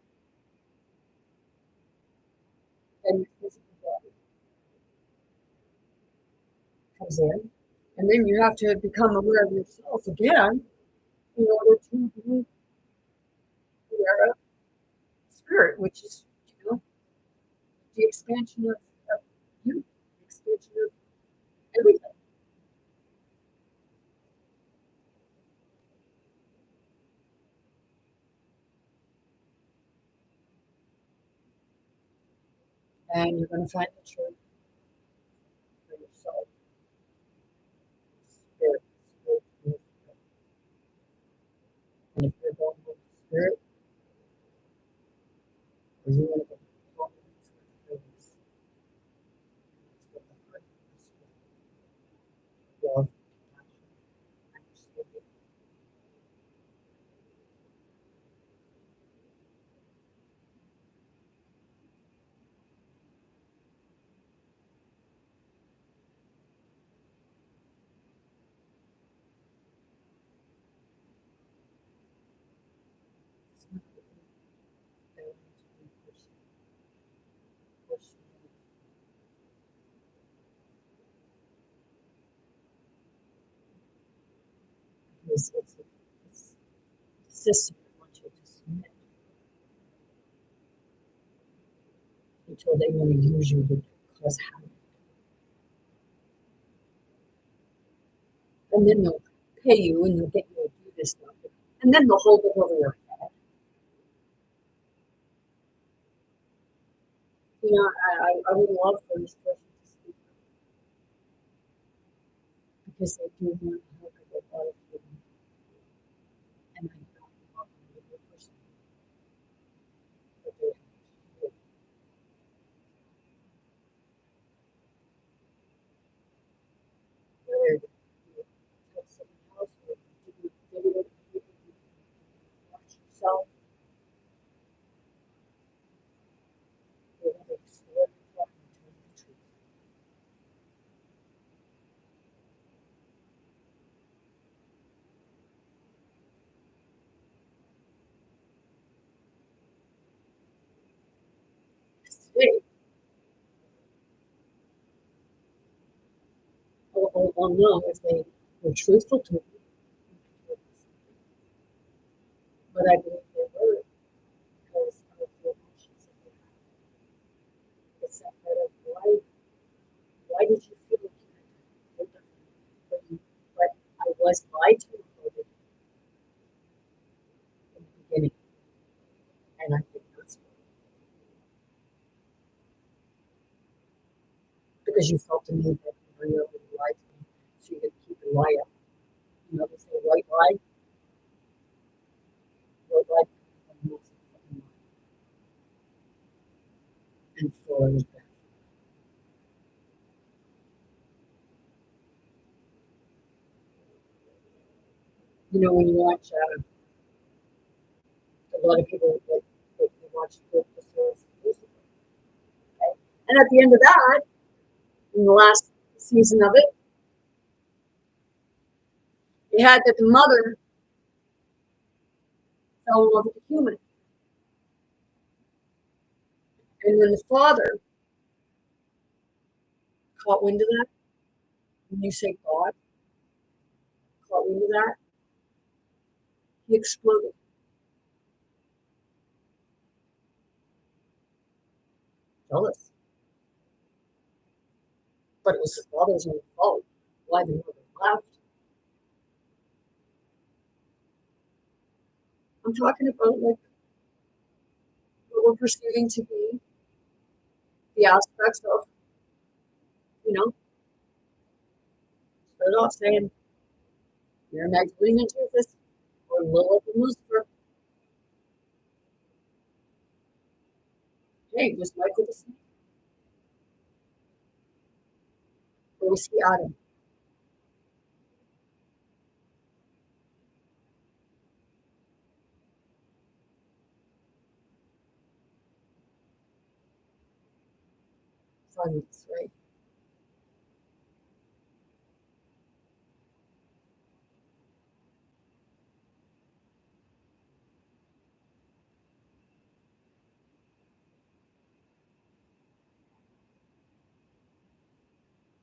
and your physical body comes in. And then you have to become aware of yourself again in order to be aware of spirit, which is, the expansion of you, the expansion of everything. And you're going to find the truth for yourself. Spirit, spirit, spirit, spirit. And if you're going with spirit, or you want to go with spirit, that's what the heart is. Love, compassion, understanding. because it's a system that wants you to submit until they want to use you to cause havoc. And then they'll pay you and they'll get you to do this stuff. And then they'll hold it over your head. You know, I would love for this person to speak because they do want to help a lot of people. And I don't want to be the person that they have to do. Whether you tell someone else or you do video, you watch yourself, or whether it's what you're talking to the truth. Today, I'll know if they were truthful to me, but I believe they were because of the emotions that they had. It's that part of why did you feel like you had to feel different? But I was lied to about it in the beginning, and I think that's because you felt to me that you were lied to me, so you could keep the lie up. You know, they say white lie, and so is that. You know, when you watch a lot of people like you watch the series Lucifer, okay? And at the end of that, in the last season of it, it had that the mother fell in love with the human, and when the father caught wind of that, when you say God caught wind of that, he exploded. Jealous. But it was the father's own fault. Why the mother left. I'm talking about like what we're perceiving to be the aspects of, you know, start off saying you're Magdalene and Jesus or Lilith and Lucifer. Hey, was Michael the same? Or was he Adam? Science, right?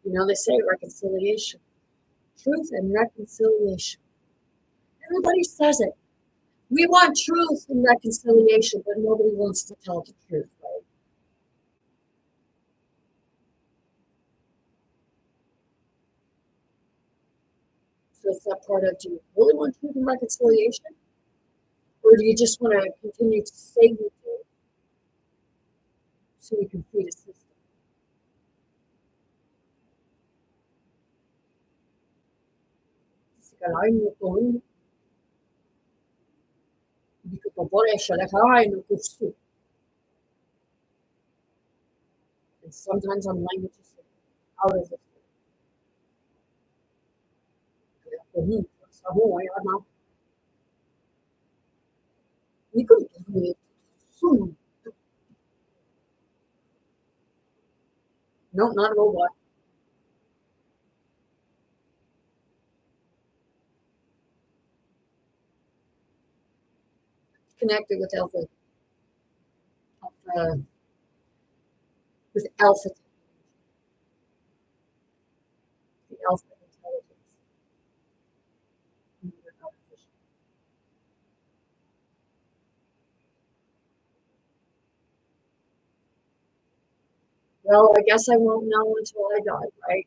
You know, they say reconciliation, truth and reconciliation. Everybody says it. We want truth and reconciliation, but nobody wants to tell the truth, right? So it's that part of, do you really want truth and reconciliation? Or do you just want to continue to say you do so you can feed a system? Caray, no con, hindi ko pa pala siya nakain ng gusto. And sometimes I'm language is out of it. Kaya ako, sa buhay, ano, hindi ko ito. No, not a robot. Connected with alpha, with alpha, the alpha intelligence. Well, I guess I won't know until I die, right?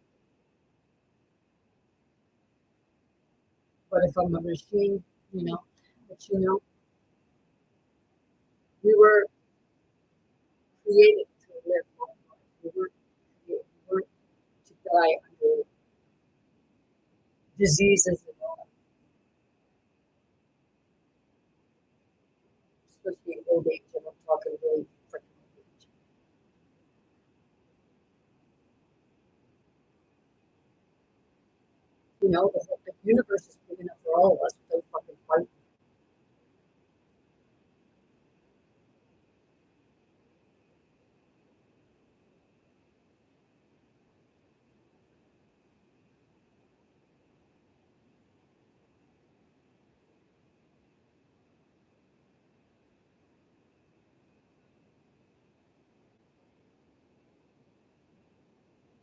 But if I'm a machine, you know, but you know, we were created to live long life. We were to die under diseases and all, especially old age, and I'm talking really freaking old age. You know, the universe is big enough for all of us without fucking fighting.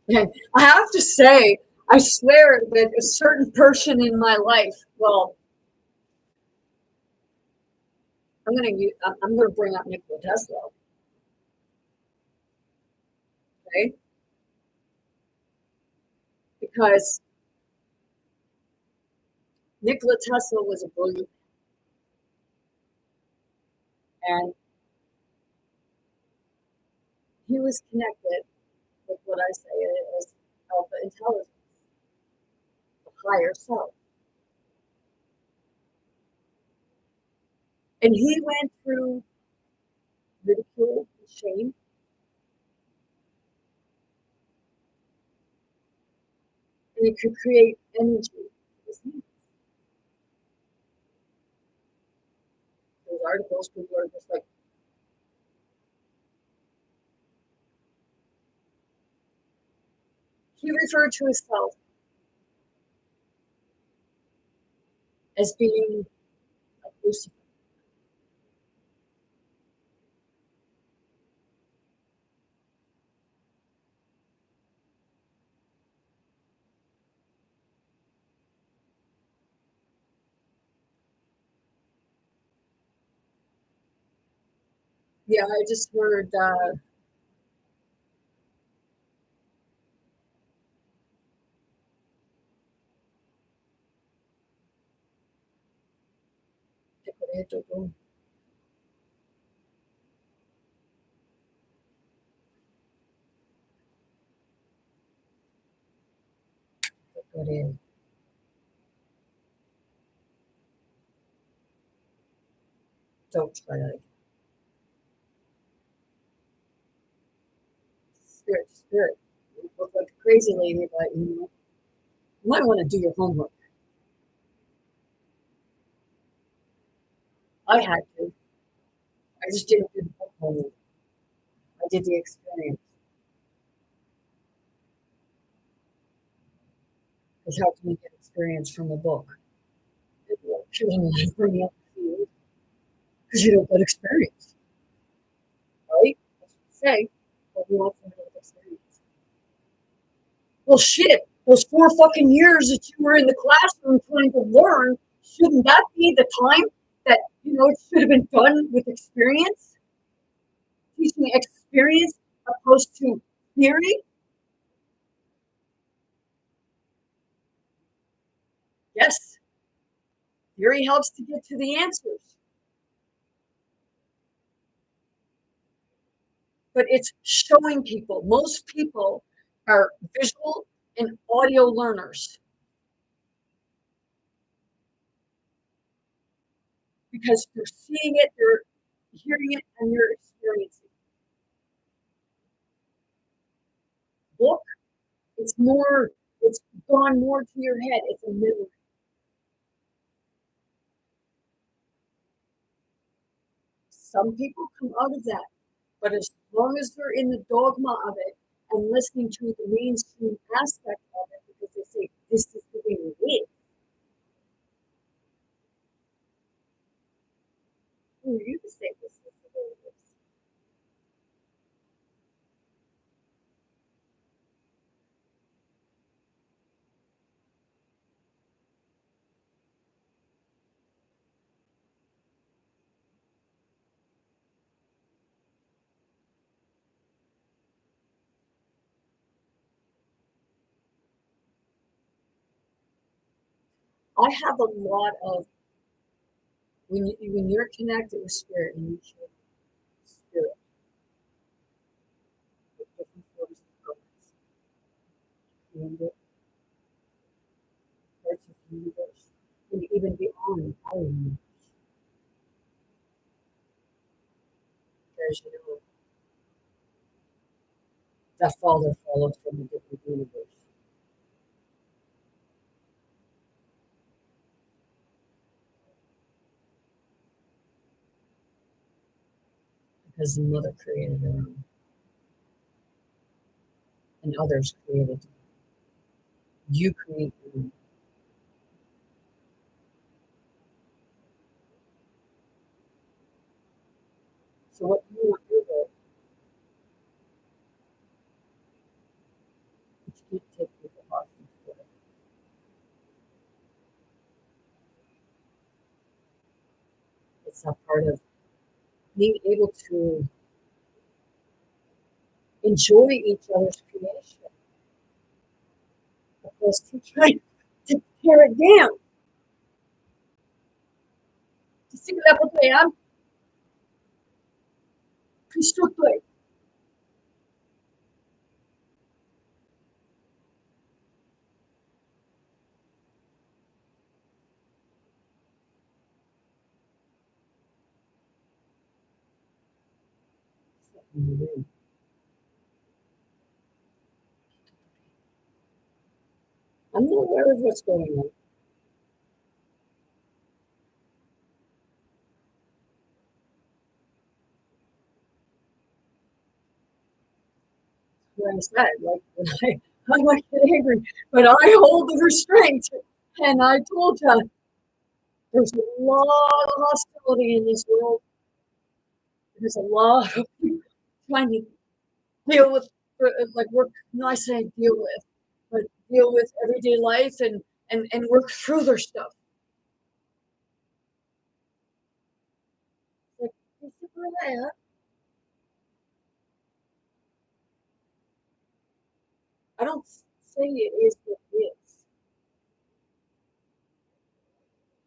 And I have to say, I swear that a certain person in my life, well, I'm gonna bring up Nikola Tesla, okay? Because Nikola Tesla was a brilliant man, and he was connected with what I say is alpha intelligence, the higher self. And he went through ridicule and shame, and he could create energy. Those articles, people are just like, he referred to himself as being like Lucifer. Yeah, I just heard don't try that. Spirit to spirit. You look like a crazy lady, but you might want to do your homework. I had to. I just didn't do the book homework. I did the experience. Because how can you get experience from a book? Because you don't get experience, right? That's what you say. But you want somebody with experience. Well, shit, those 4 fucking years that you were in the classroom trying to learn, shouldn't that be the time that, it should have been done with experience? Teaching experience opposed to theory? Yes, theory helps to get to the answers, but it's showing people. Most people are visual and audio learners because they're seeing it, they're hearing it, and they're experiencing it. Book, it's more, it's gone more to your head. It's a memory. Some people come out of that, but as long as they're in the dogma of it and listening to the mainstream aspect of it, because they say this is the way it is. Who are you to say this is the way it is? I have a lot of when you're connected with spirit and you share spirit with different forms of purpose, and the parts of the universe, and even beyond our universe. Because that father followed from a different universe. Because the mother created her own, and others created them. You create your own. So what you want your role, but you can't take people hostage for it. It's a part of being able to enjoy each other's creation, opposed to trying to tear it down. Decir la botella, constructor. I'm not aware of what's going on. Like I said, like when I might get angry, but I hold the restraint. And I told you, there's a lot of hostility in this world. There's a lot of people trying to deal with, like work, no, I say deal with, but deal with everyday life and work through their stuff. Like, I don't say it is what it is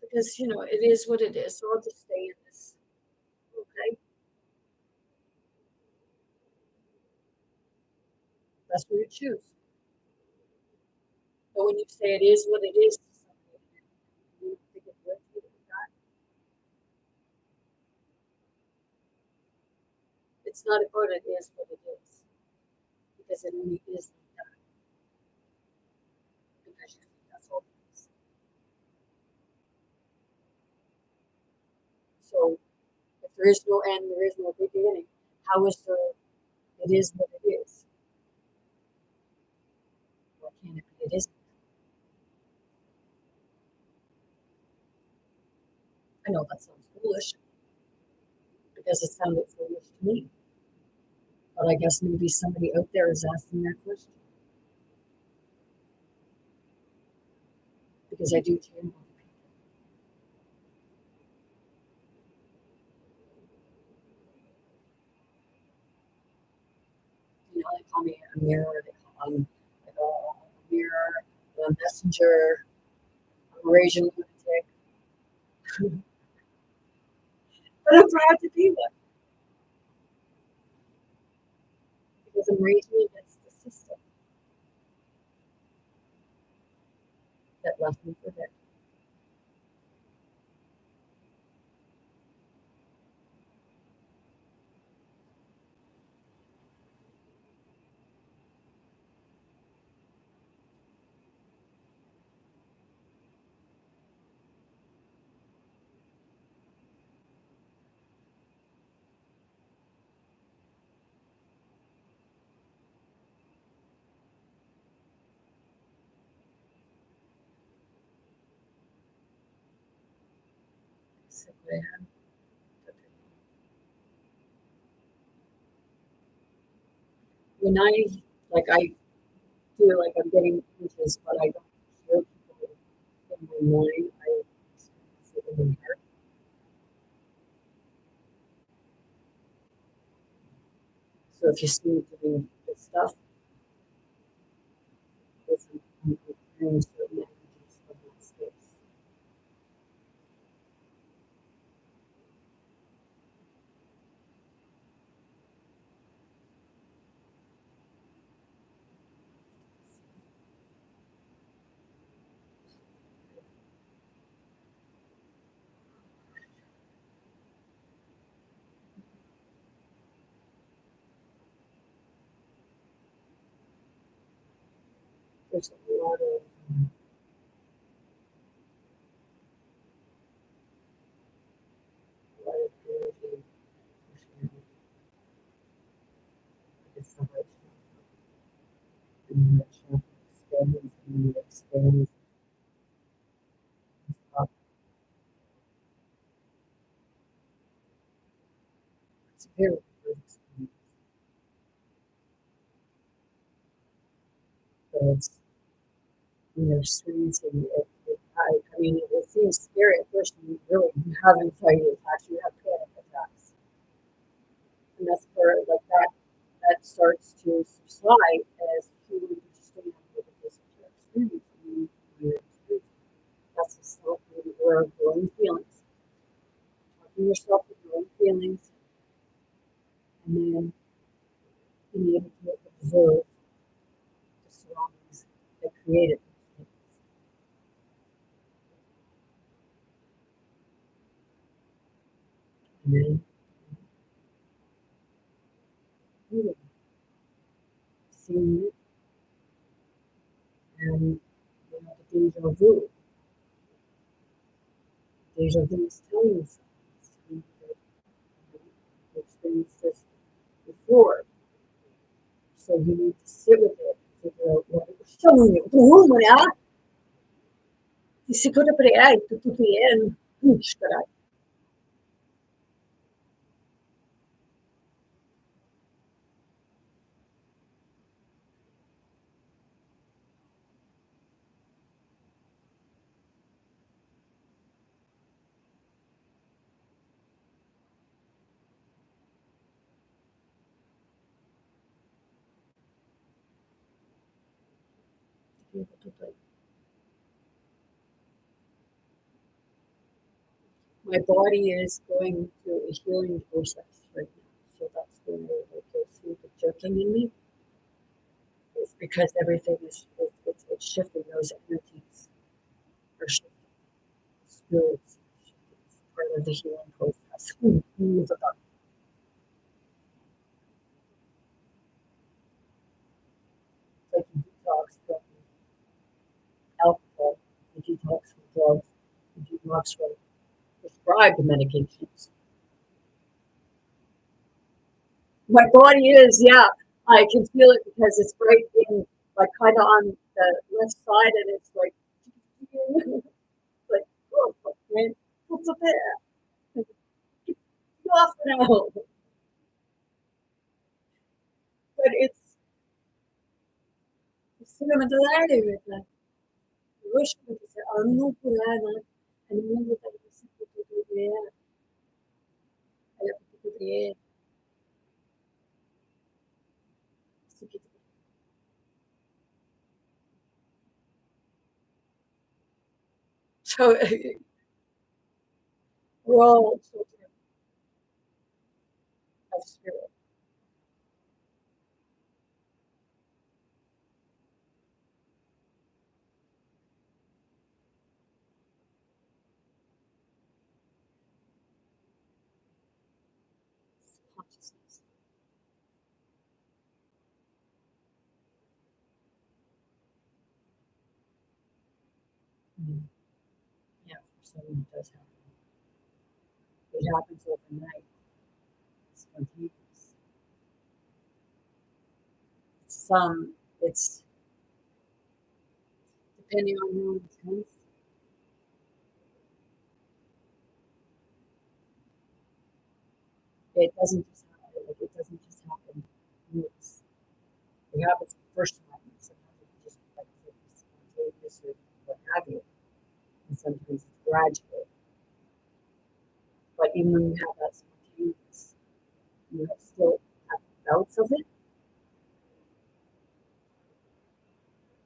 because it is what it is. So I'll just stay in this. Okay, that's what you choose. But when you say it is what it is to somebody, you think it's worth it or not, it's not about it is what it is because it only is like that because you think that's all it is. So if there is no end, there is no beginning. How is there? It is what it is. Why can't it be? It isn't. I know that sounds foolish because it sounded foolish to me. But I guess maybe somebody out there is asking that question because I do care about people. They call me a mirror. They call me a mirror, a messenger, a raging lunatic. But I'm proud to be one because I'm raging against the system that left me for dead. So when I feel like I'm getting images, but I don't hear people in my mind. I sit in my heart. So if you see me doing this stuff, it's I'm certain energies from that space. there's a lot of energy pushing out. It's the heart chakra. And the chakra expands and it expands up. It's a very good experience. But it's, when you're experiencing it, I mean, it seems scary at first. You really have anxiety attacks, you have panic attacks. And that's where, like, that starts to subside as you just don't have this experience. That's the self aware of your own feelings. Talking to yourself with your own feelings, and then being able to observe the surroundings that created those feelings. And then really seeing it and the deja vu. Deja vu is telling you something. It's telling you that you experienced this before. So you need to sit with it and figure out what it was showing you. E secondo hai tutto pieno, carai. My body is going through a healing process right now. So that's when I see the jerking in me. It's because everything is it's shifting. Those energies are shifting. Spirits are shifting. It's part of the healing process. Like you detox from alcohol, you detox from drugs, you detox from prescribed medications. My body is, yeah, I can feel it because it's right in, like, kind of on the left side, and it's like, like, oh, man, what's up there? Get off now. But it's cinematography with that. Wish me to say, I'm not Purana, and I'm not going to see the so we're all children of spirit. Consciousness. Mm. Yeah, for someone it does happen. It happens overnight. It's spontaneous. It's depending on your intense. It doesn't just happen. Like, it doesn't just happen once. It happens the first time. Sometimes it just like spontaneous or what have you. And sometimes it's gradual. But even when you have that spontaneous, you have still have bouts of it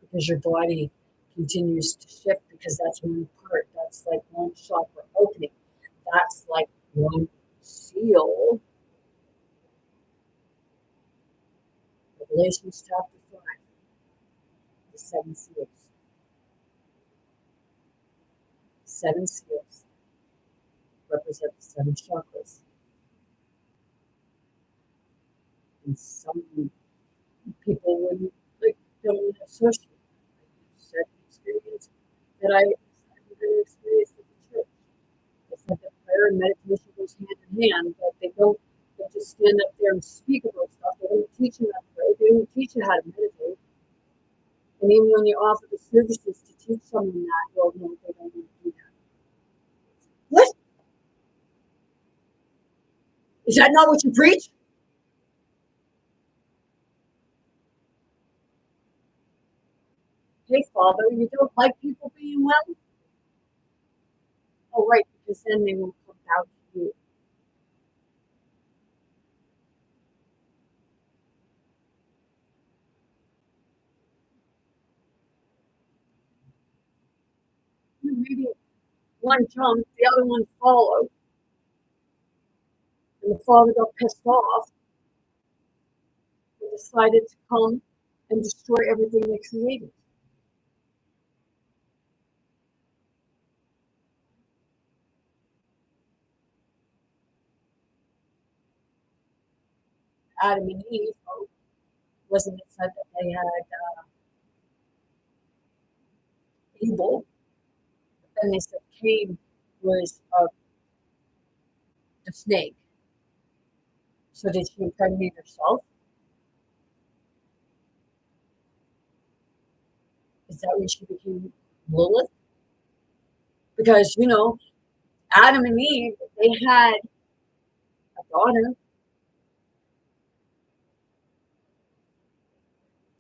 because your body continues to shift because that's one part. That's like one chakra opening. That's like one seal. Revelations chapter 5, the seven seals. Seven seals represent the seven chakras. And some people wouldn't like don't associate. experience that I'm going to experience at the church. They said that prayer and meditation goes hand in hand, but they don't just stand up there and speak about stuff. They don't teach you how to pray. They don't teach you how to meditate. And even when you offer the services to teach someone that, well, no, they don't want to do that. What? Is that not what you preach? Hey, Father, you don't like people being well? Oh, right, because then they won't come out to you. Maybe one jumped, the other one followed, and the father got pissed off and decided to come and destroy everything they created. Adam and Eve, wasn't it said that they had Abel? And they said Cain was the snake. So did she impregnate herself? Is that when she became Lilith? Because, Adam and Eve, they had a daughter.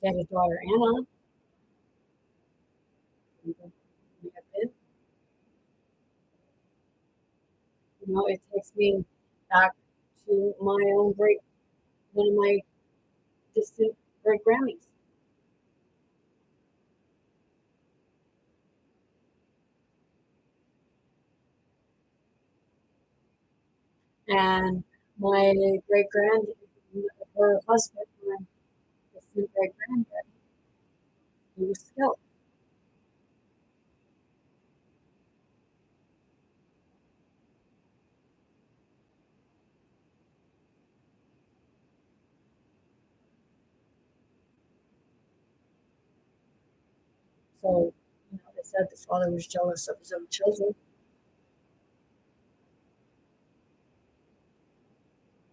They had a daughter, Anna. It takes me back to one of my distant great Grammys. And my great grand, her husband, my distant great granddad, he was killed. So, they said the father was jealous of his own children.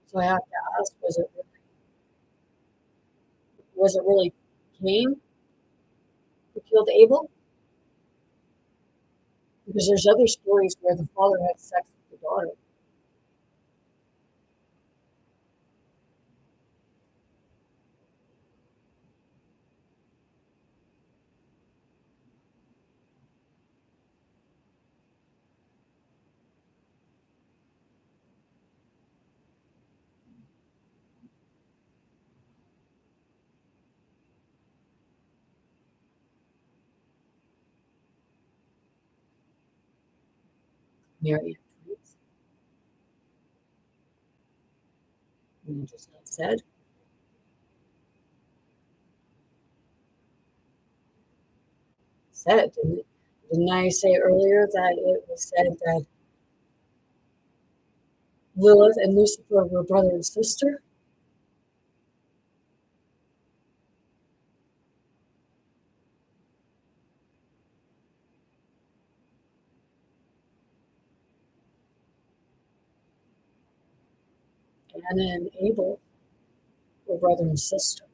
So I have to ask, was it really Cain who killed Abel? Because there's other stories where the father had sex with the daughter. Mary Antoinette, you just said, didn't I say earlier that it was said that Lilith and Lucifer were brother and sister? Anna and Abel were brother and sister.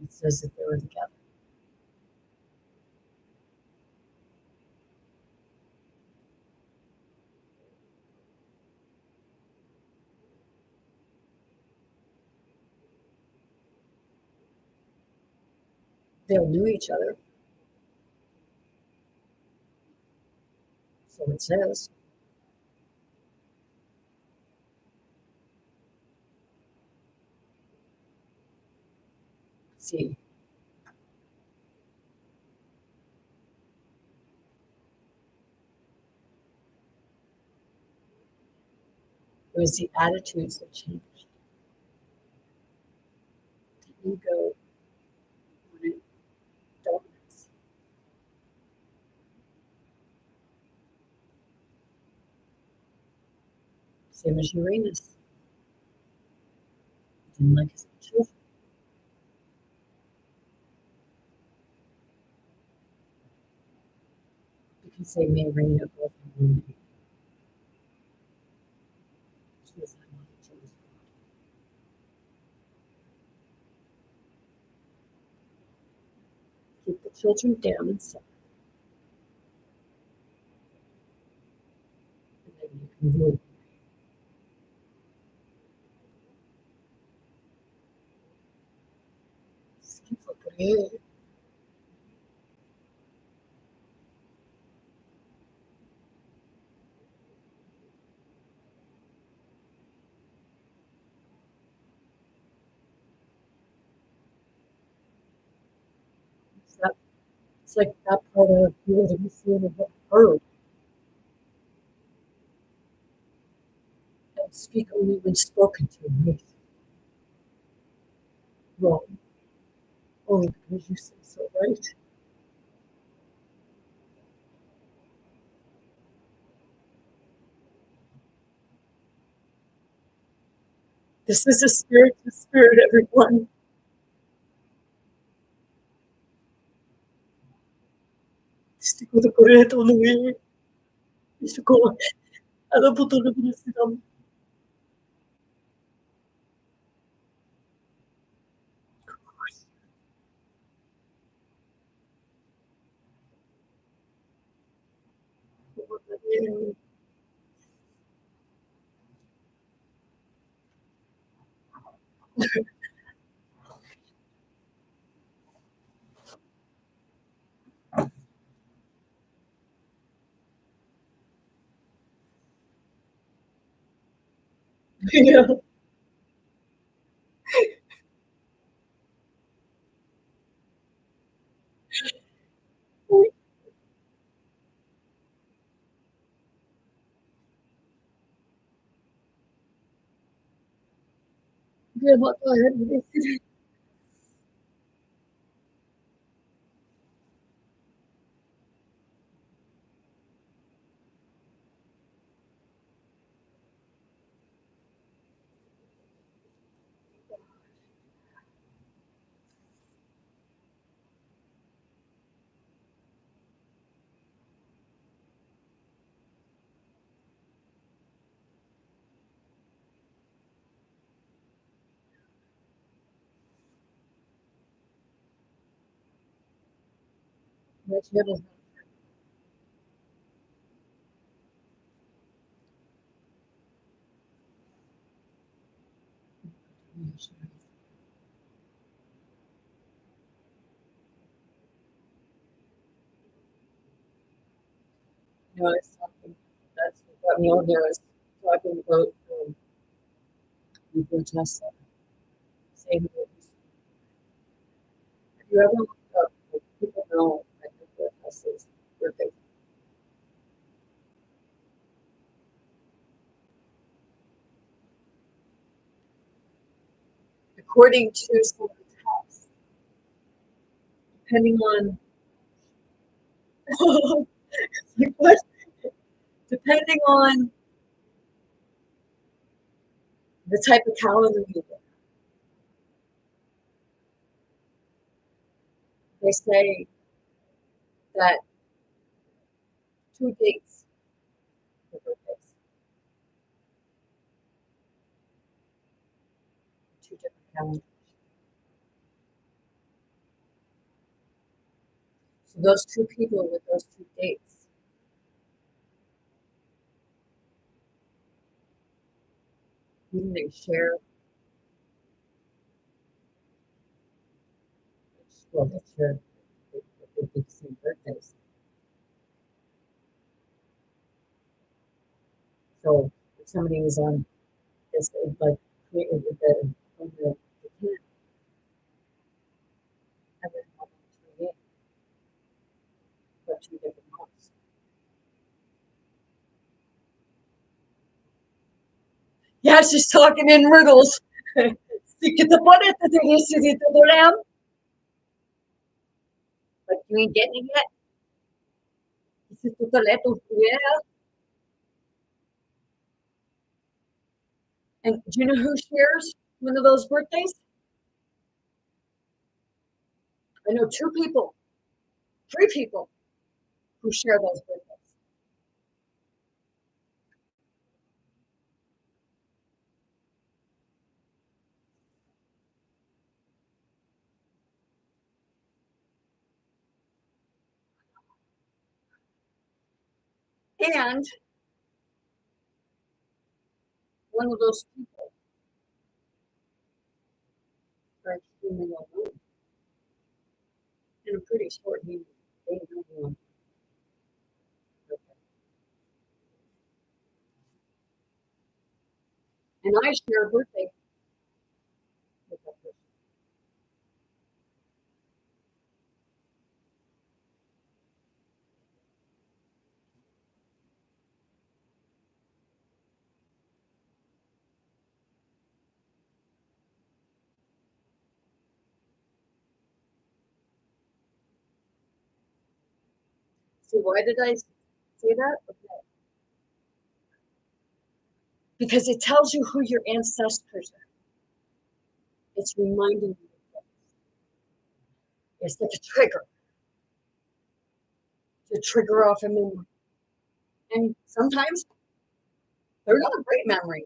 It says that they were together. They knew each other. So it says. See, it was the attitudes that changed. The ego wanted dominance. Same as Uranus. Didn't like his children. can say Mayrina both in one day. She was on Tuesday. Keep the children down and separate. And then you can move. Schizophrenia. It's like that part of you that you see in the heard and speak only when spoken to. Yes. Wrong. Only because you say so, right? This is a spirit to spirit, everyone. Stick the correct on the way. Stick on. Alam po talaga na sila. Yeah. Grandma, go ahead and listen. My channel's not. You know, I was talking, that's what got me on there. I was talking about Nikola Tesla saying that have you ever looked up, like, people know that Nikola Tesla's birthday? According to some of the tests, depending on what, depending on the type of calendar you get, they say that two dates for birthdays, two different calendars. So those two people with those two dates, who they share, well, they share the same birthdays. So if somebody was on this, like created with the 10th, and then on the 28th, but two different months. Yeah, she's talking in riddles. Sí que te pones to the lamb, but you ain't getting it yet. This is the little, yeah. And do you know who shares one of those birthdays? I know two people, three people who share those birthdays. And one of those people are extremely well known. And I'm pretty sure they know one. And I share a birthday with that person. So why did I say that? Okay. Because it tells you who your ancestors are. It's reminding you of things. It's like a trigger to trigger off a memory. And sometimes they're not great memories.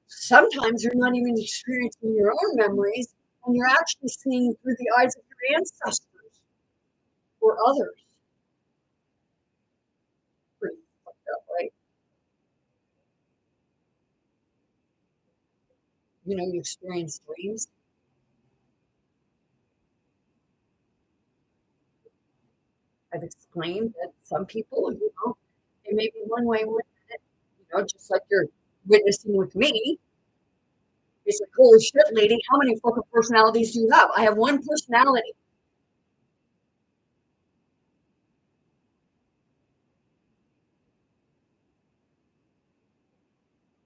Sometimes you're not even experiencing your own memories, and you're actually seeing through the eyes of your ancestors or others. Pretty fucked up, right? You know, you experience dreams. I've explained that some people, you know, it may be one way, one minute, you know, just like you're witnessing with me. It's like, holy shit, lady, how many fucking personalities do you have? I have one personality.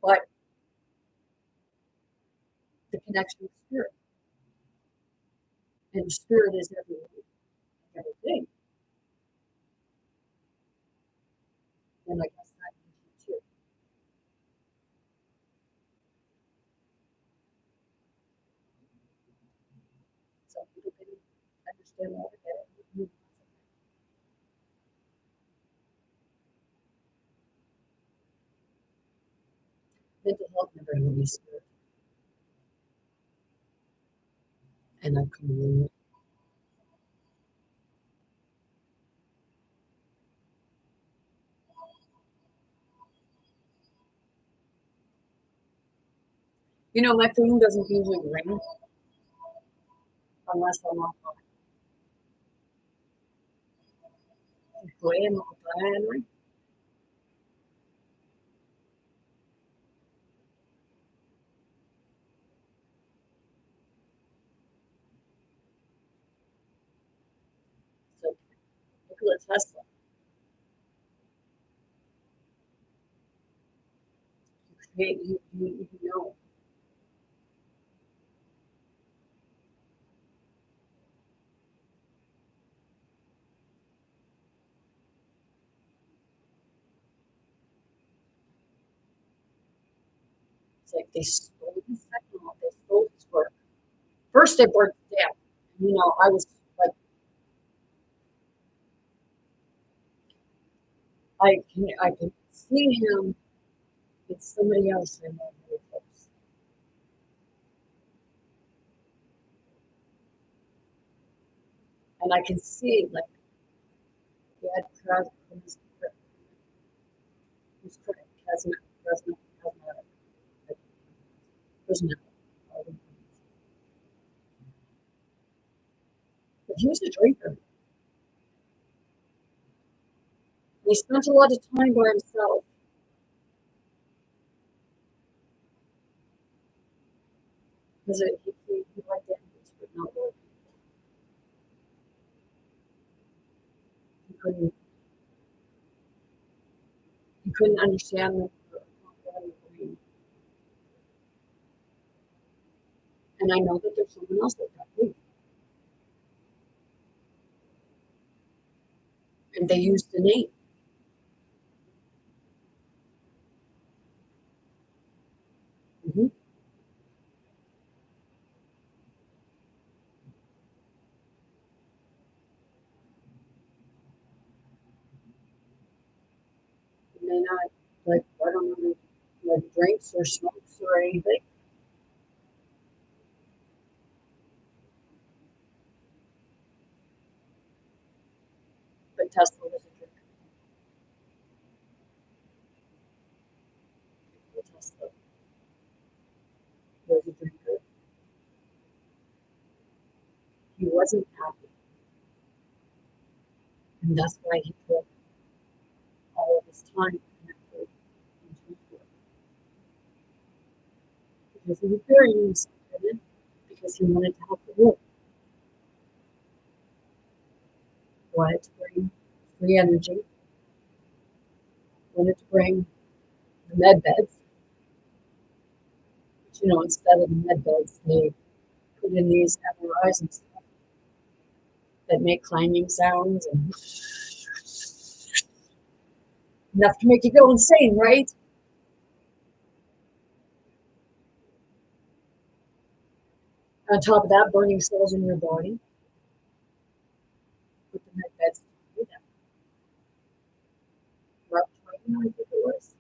But the connection with spirit. And spirit is everything. And I guess that means you too. Some people didn't understand all of it. Mental health never really spirit. And I've come to learn it. You know, my phone doesn't usually ring unless I'm offline. Right? So Nikola Tesla, you know, it's like they stole his technology, they stole his work. First, they burned it down. You know, I was like, I can see him. It's somebody else I know very close. And I can see, like, he had crowd from his charismatic, charismatic. But he was a drinker. He spent a lot of time by himself. Because he liked animals, but not really. He couldn't, he couldn't understand them. And I know that there's someone else like that too. And they used the name. Mm-hmm. It may not, like, I don't know, like drinks or smokes or anything. But Tesla was a drinker. wasn't happy. And that's why he put all of his time and effort into it. Because he was very independent, because he wanted to help the world. Wanted to bring free energy, wanted to bring the med beds. But, instead of the med beds, they put in these MRIs and stuff that make clanging sounds and enough to make you go insane, right? On top of that, burning cells in your body with the med beds. About 20, I think it was.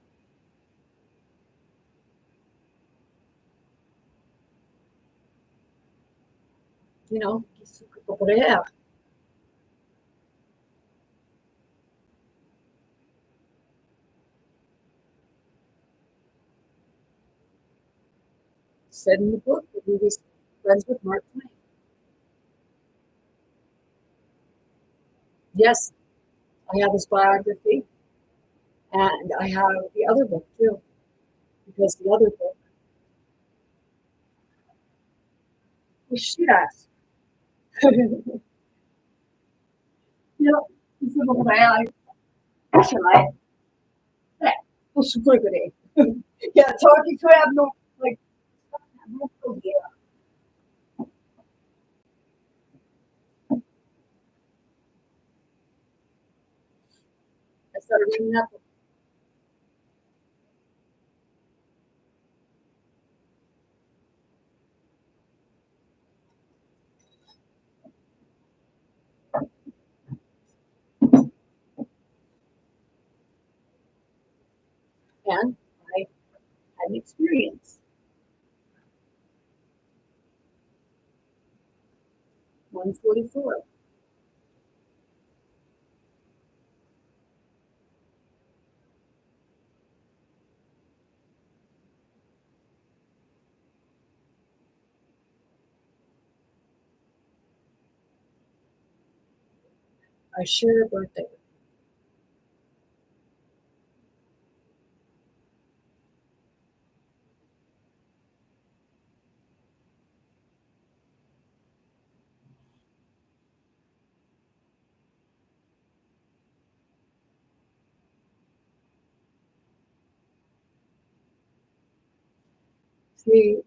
Isso que eu falei, said in the book that he was friends with Mark Twain. Yes, I have his biography, and I have the other book too, because the other book was shit ass. Isso não é, sei lá, o super great. Yeah, talking to have no, like, no idea. I started reading that book. And I had an experience. 144. I share a birthday. See,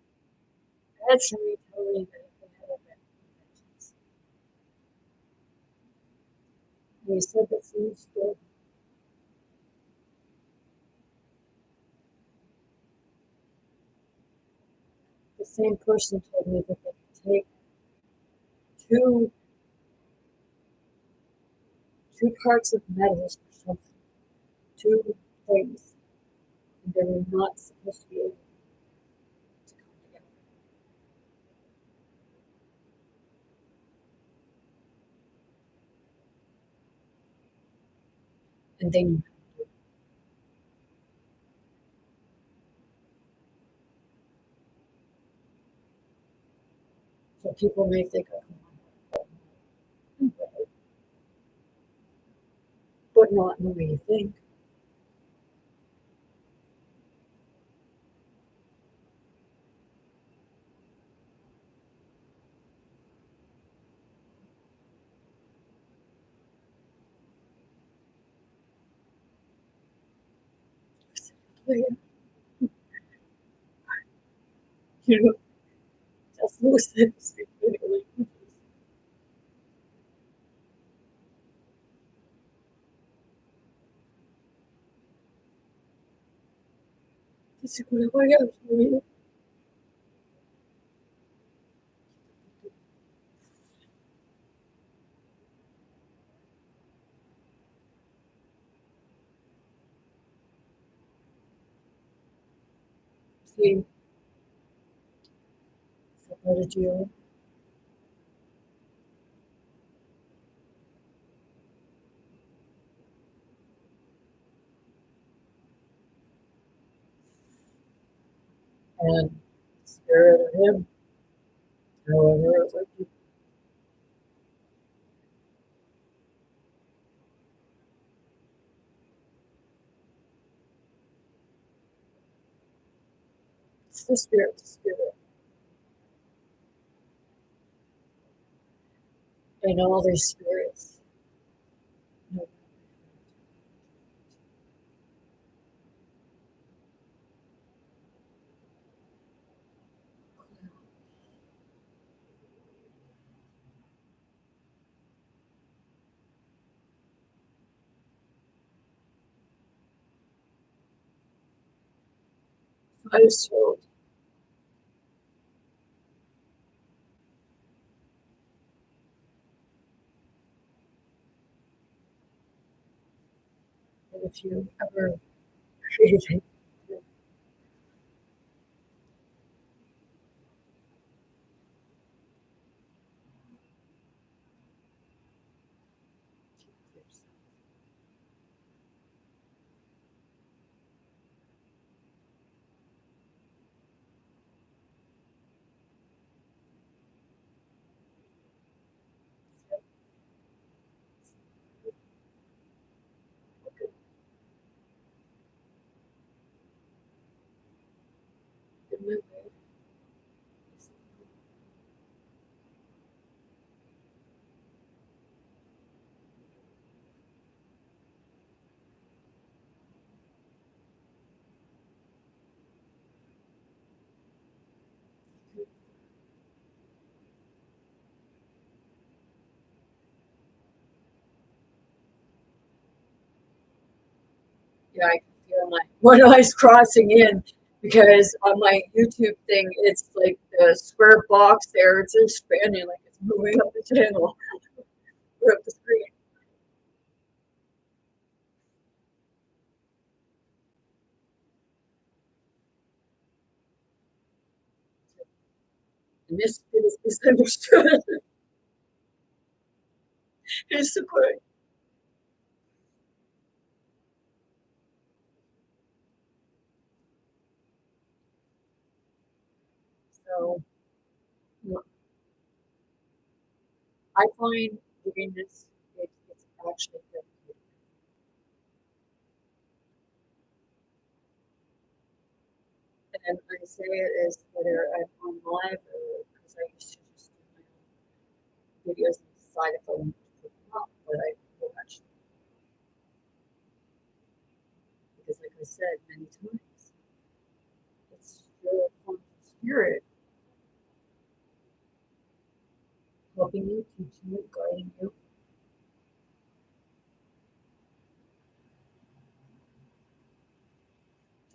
I had somebody tell me that if they had event conventions, they said that things good. The same person told me that they could take two parts of metals or something, two things, and they were not supposed to be able to come together. And they knew how to do it. So people may think, oh, but not in the way you think. You know, just listen. See, supported you. And spirit of him, however it would be. transfer spirit to spirit. I know all their spirits. No. I was told that if you ever created in my way, yeah, I can feel my one eye's crossing in because on my YouTube thing, it's like the square box there, it's expanding, like it's moving up the channel or up the screen. And this is misunderstood. It's so good. So you know, I find doing this, it's actually therapeutic. And I say it as whether I'm on live or because I used to just do my own videos and decide if I want to put them up, but I will actually, because like I said many times, it's your form of spirit helping you, teaching you, guiding you.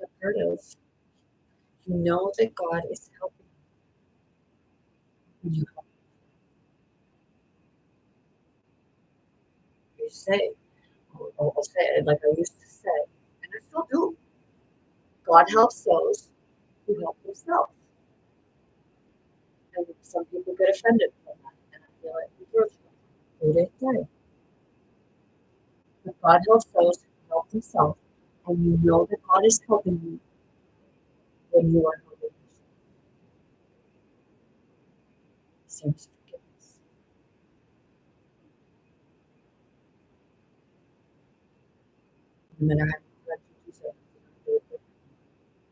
It's a part of you know that God is helping you when you help. You say, I'll say it like I used to say, and I still do. God helps those who help themselves. And some people get offended from that, and I feel like we grow through day. But God helps those who help themselves, and you know that God is helping you when you are helping yourself. Same as forgiveness. No matter how many times you do something,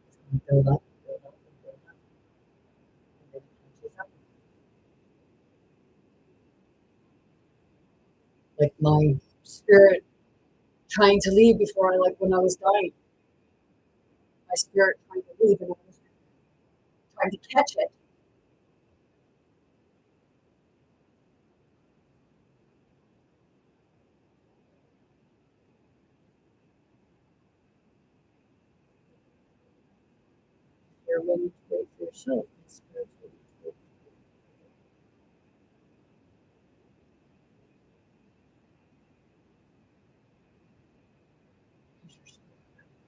it's going to build up, build up, and build up, and then it catches up. Like my spirit trying to leave before like when I was dying. My spirit trying to leave and I was trying to catch it. You're willing to wait for yourself. My spirit's willing to wait for you. Because you're spirit.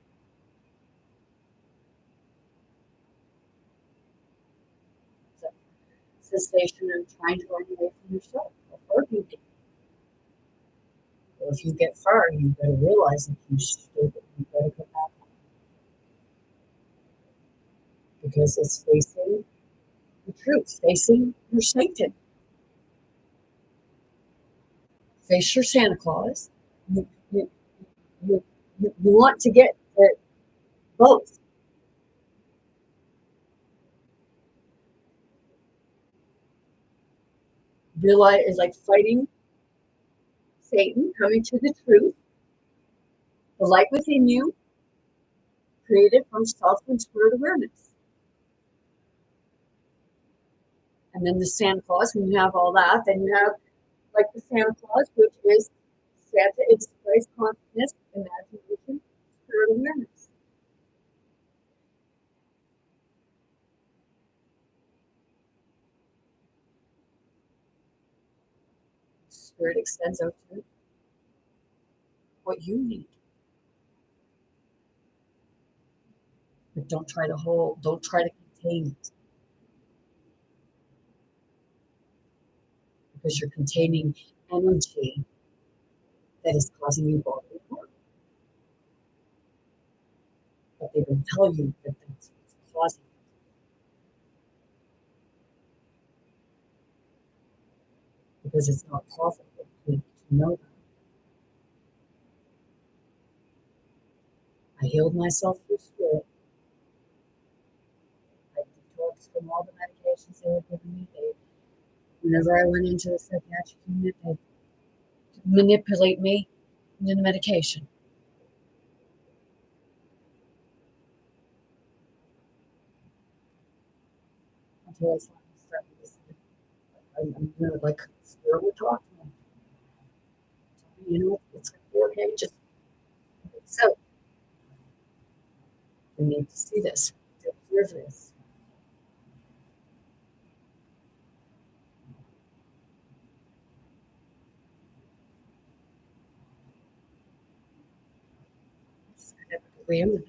So, cessation and trying to run away from yourself. How far do you get? Well, if you get far, you better realize that you stupid. You better come back because it's facing the truth, facing your Satan, face your Santa Claus. You, you, you want to get both. realize is like fighting Satan, coming to the truth, the light within you, created from self and spirit awareness. And then the Santa Claus, when you have all that, then you have like the Santa Claus, which is Santa express consciousness, imagination, spirit awareness. Spirit extends out to what you need. But don't try to hold, don't try to contain it. Because you're containing energy that is causing you bodily harm. But they don't tell you that that's what's causing it. Because it's not profitable to know that. I healed myself through spirit. I detoxed from all the medications they were giving me. Whenever I went into the psychiatric unit, they manipulate me into the medication. Until I finally started listening. I'm gonna like spirit would talk to me. You know, it's okay, just so you need to see this, to observe this. It's kind of examine.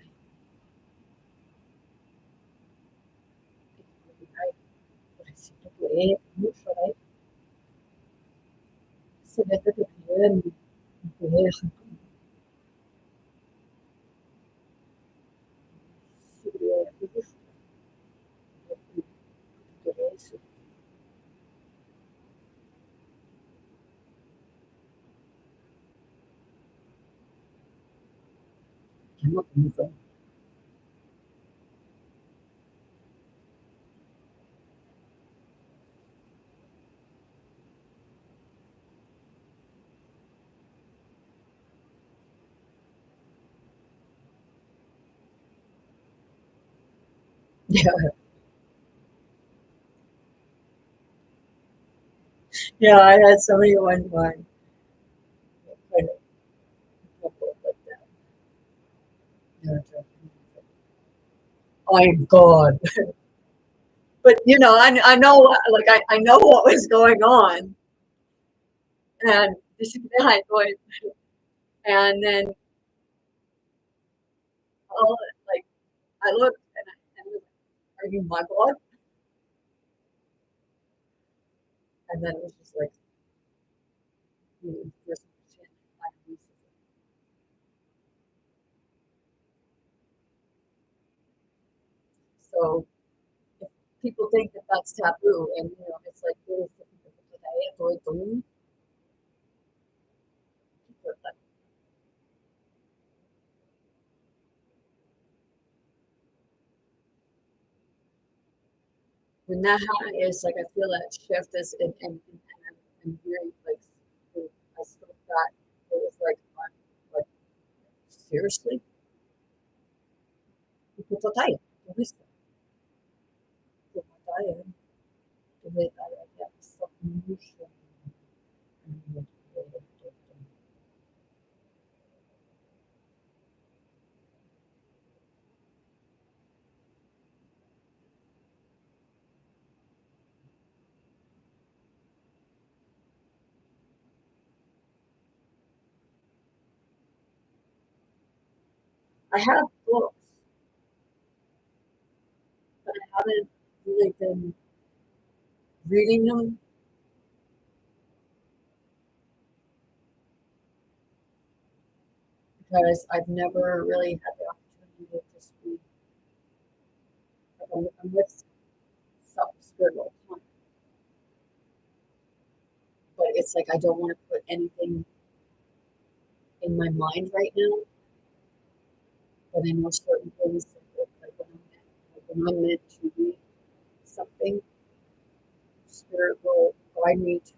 Yeah, yeah, I had somebody one time. Kind of like that. My God. But you know, I know, like I know what was going on, and this is behind going, and then all like I looked and was like, "Are you my God?" And then it was just like, "Hmm, this shit, I'm Lucifer." So if people think that that's taboo, and you know, it's like really today, avoid doing when that happens, like I feel that shift is and really like I spoke that it was like seriously, people tayo, tuwista, tayo, tuwi tayo, yeah, stop motion. I have books, but I haven't really been reading them because I've never really had the opportunity to just be like I'm with self-spirit all the time. But it's like I don't want to put anything in my mind right now. But I know certain things like when I'm meant to read something, spirit will guide me to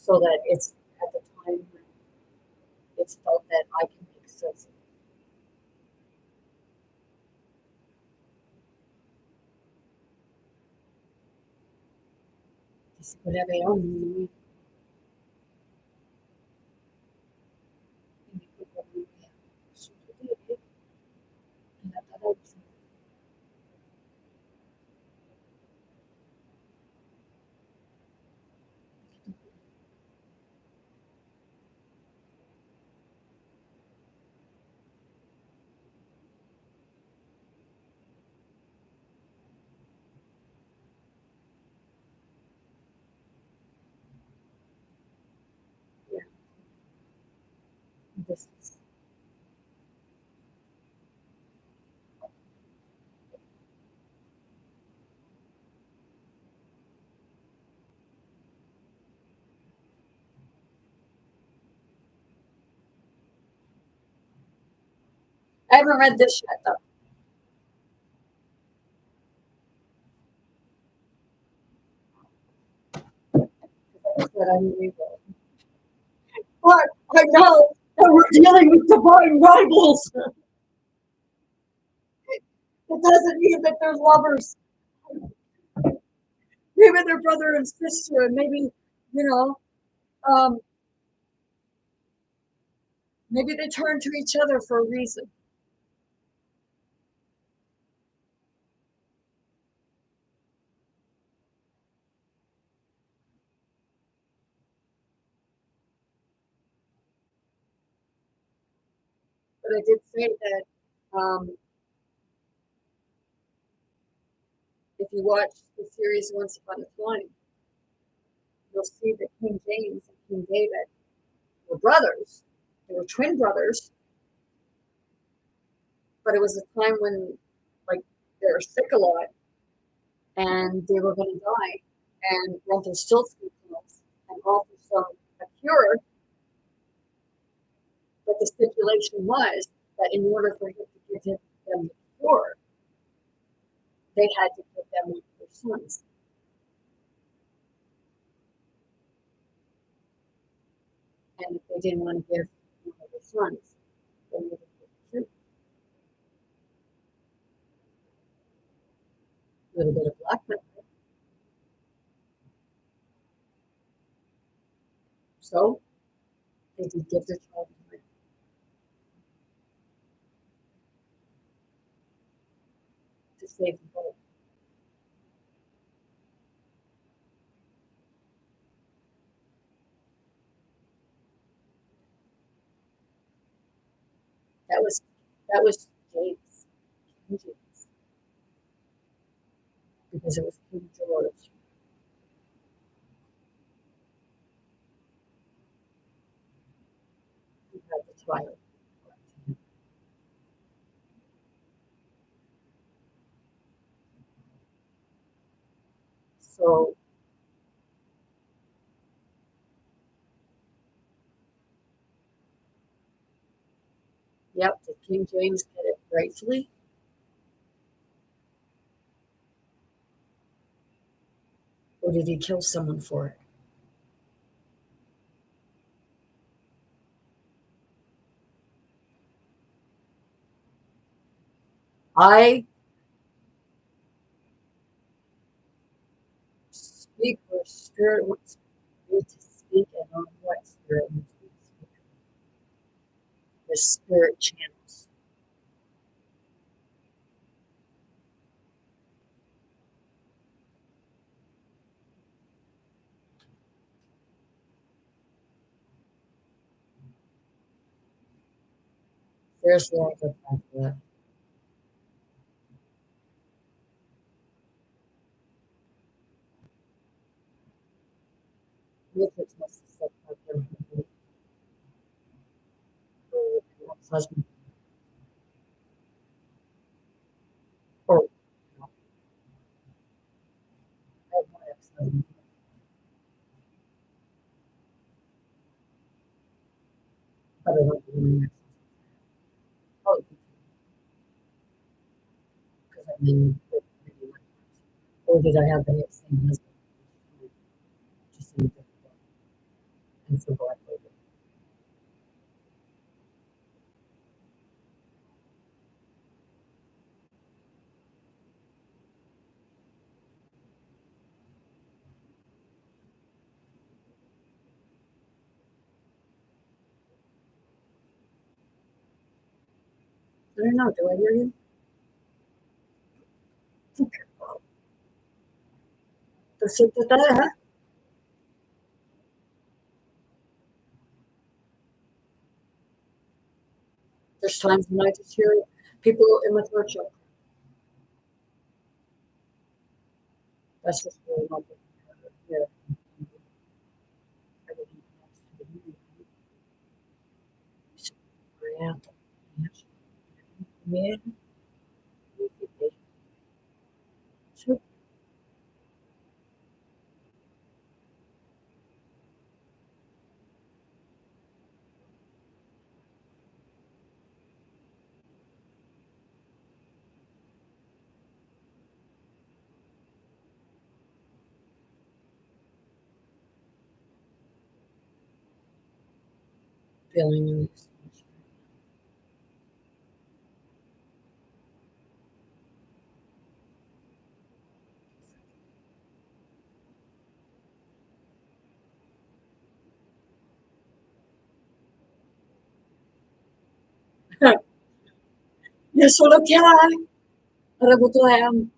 so that it's at the time when it's felt that I can make sense of it. This would have a own meaning. Yeah, this is, I haven't read this yet though. That I'm reading. But I know that we're dealing with divine rivals. It doesn't mean that they're lovers. Maybe they're brother and sister, and maybe, you know, um, maybe they turn to each other for a reason. But I did say that if you watch the series Once Upon a Time, you'll see that King James and King David were brothers. They were twin brothers, but it was a time when, like, they were sick a lot and they were going to die. And Rumpelstiltskin comes and offers them a cure, but the stipulation was that in order for him to give them the cure, they had to give them one of their sons. And if they didn't want to give one of their sons, then they would give the cure. A little bit of blackmail. So they did give their child away. To save them both. That was James, King James, because it was King George who had the trial. So yep, did King James get it rightfully? Or did he kill someone for it? I speak where spirit wants me to speak and on what spirit wants me to speak. The spirit channels. There's the other part of that. Matrix must have said that her ex-husband, or ex-husband. But I don't know ex-husband. Oh, because I mean, or did I have the same husband? Just in a different way. for Black Label. I don't know. Do I hear you? There's times when I just hear people in my throat choke. That's just really lovely. Yeah. Yeah. Feeling release. Io solo chiara, Rabutoem.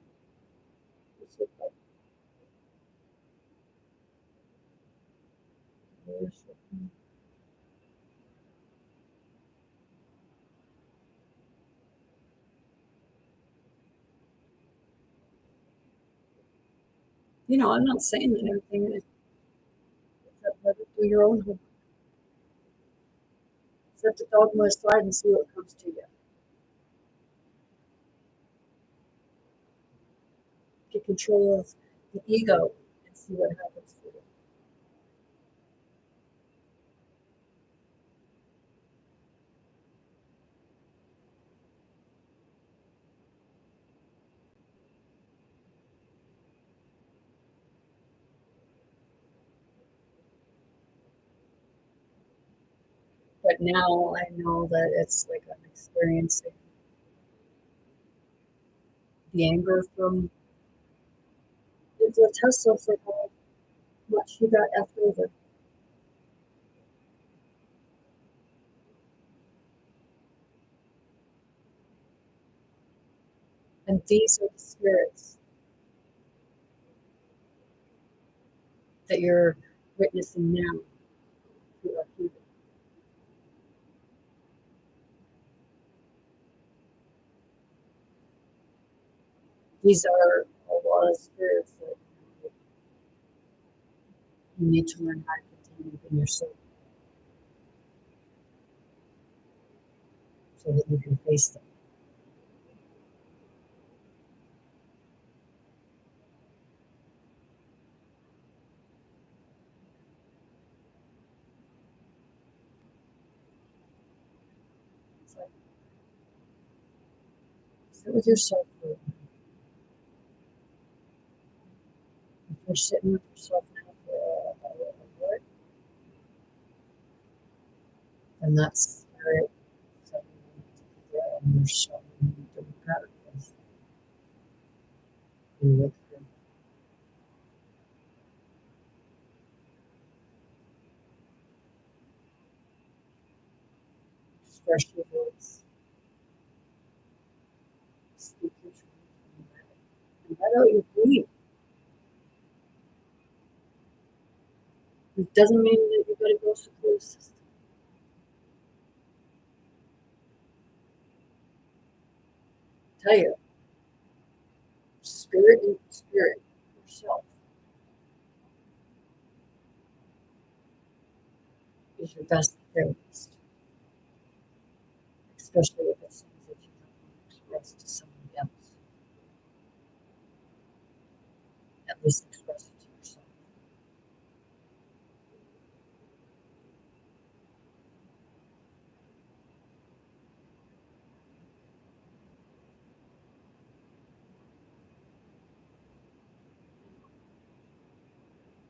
You know, I'm not saying that everything is do your own homework. Set the dogma aside and see what comes to you. Get control of the ego and see what happens to you. But now I know that it's like I'm experiencing the anger from the test of like how much you got after over. And these are the spirits that you're witnessing now who are here. These are a lot of spirits that you need to learn how to contain within yourself so that you can face them. So sit with yourself for a while. If you're sitting with yourself now for a word, then that's spirit saying and you're showing the practice. You look through. Express your voice. Speak your truth. And let out your grief. It doesn't mean that you gotta go through the system. Tell you, spirit and spirit yourself is your best therapist, especially if it's things that you don't want to express to somebody else. At least express it to yourself.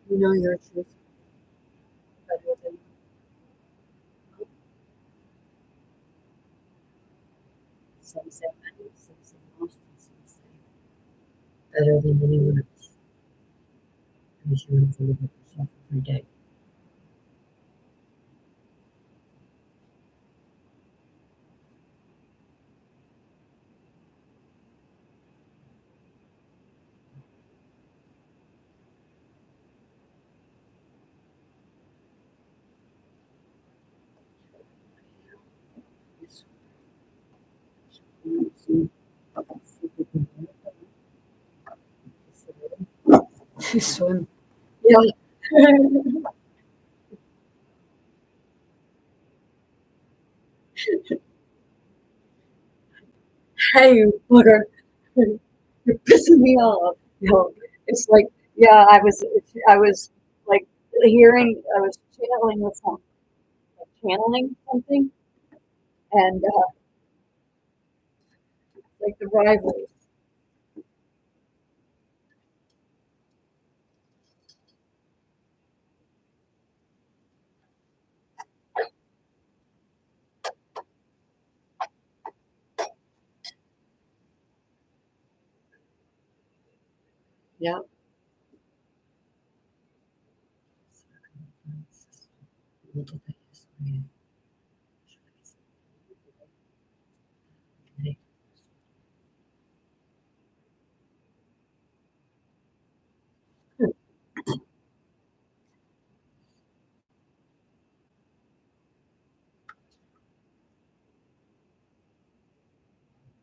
You know your truth better than say many, some say most, and some say better than anyone else. Because you have to live with yourself every day. Swim. Yeah. Hey, Booger, you're pissing me off. It's like, yeah, I was like I was channeling with some, like channeling something, and like the rivals. Yeah,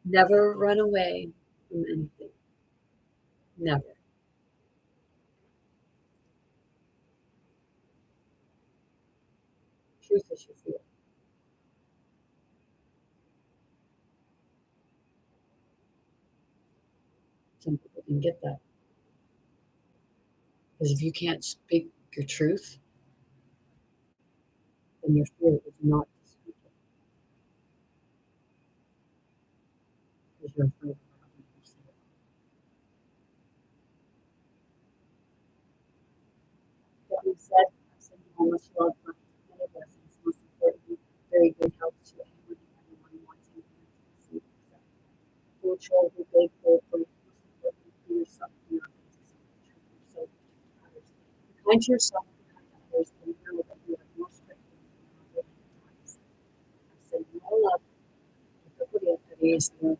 never run away from anything. Never. Truth is your fear. Some people can get that because if you can't speak your truth, then your fear is not to speak it because you're afraid of how people see it. That being said, I send you all much love, many blessings, most importantly, very good health to anyone and everyone wanting to see yourself. Control the big goal for you, most importantly, for yourself, for your authentic self, the truth of yourself, be kind to yourself, be kind to others, and know that you are most grateful for your times. I send you all love. Que te cuide,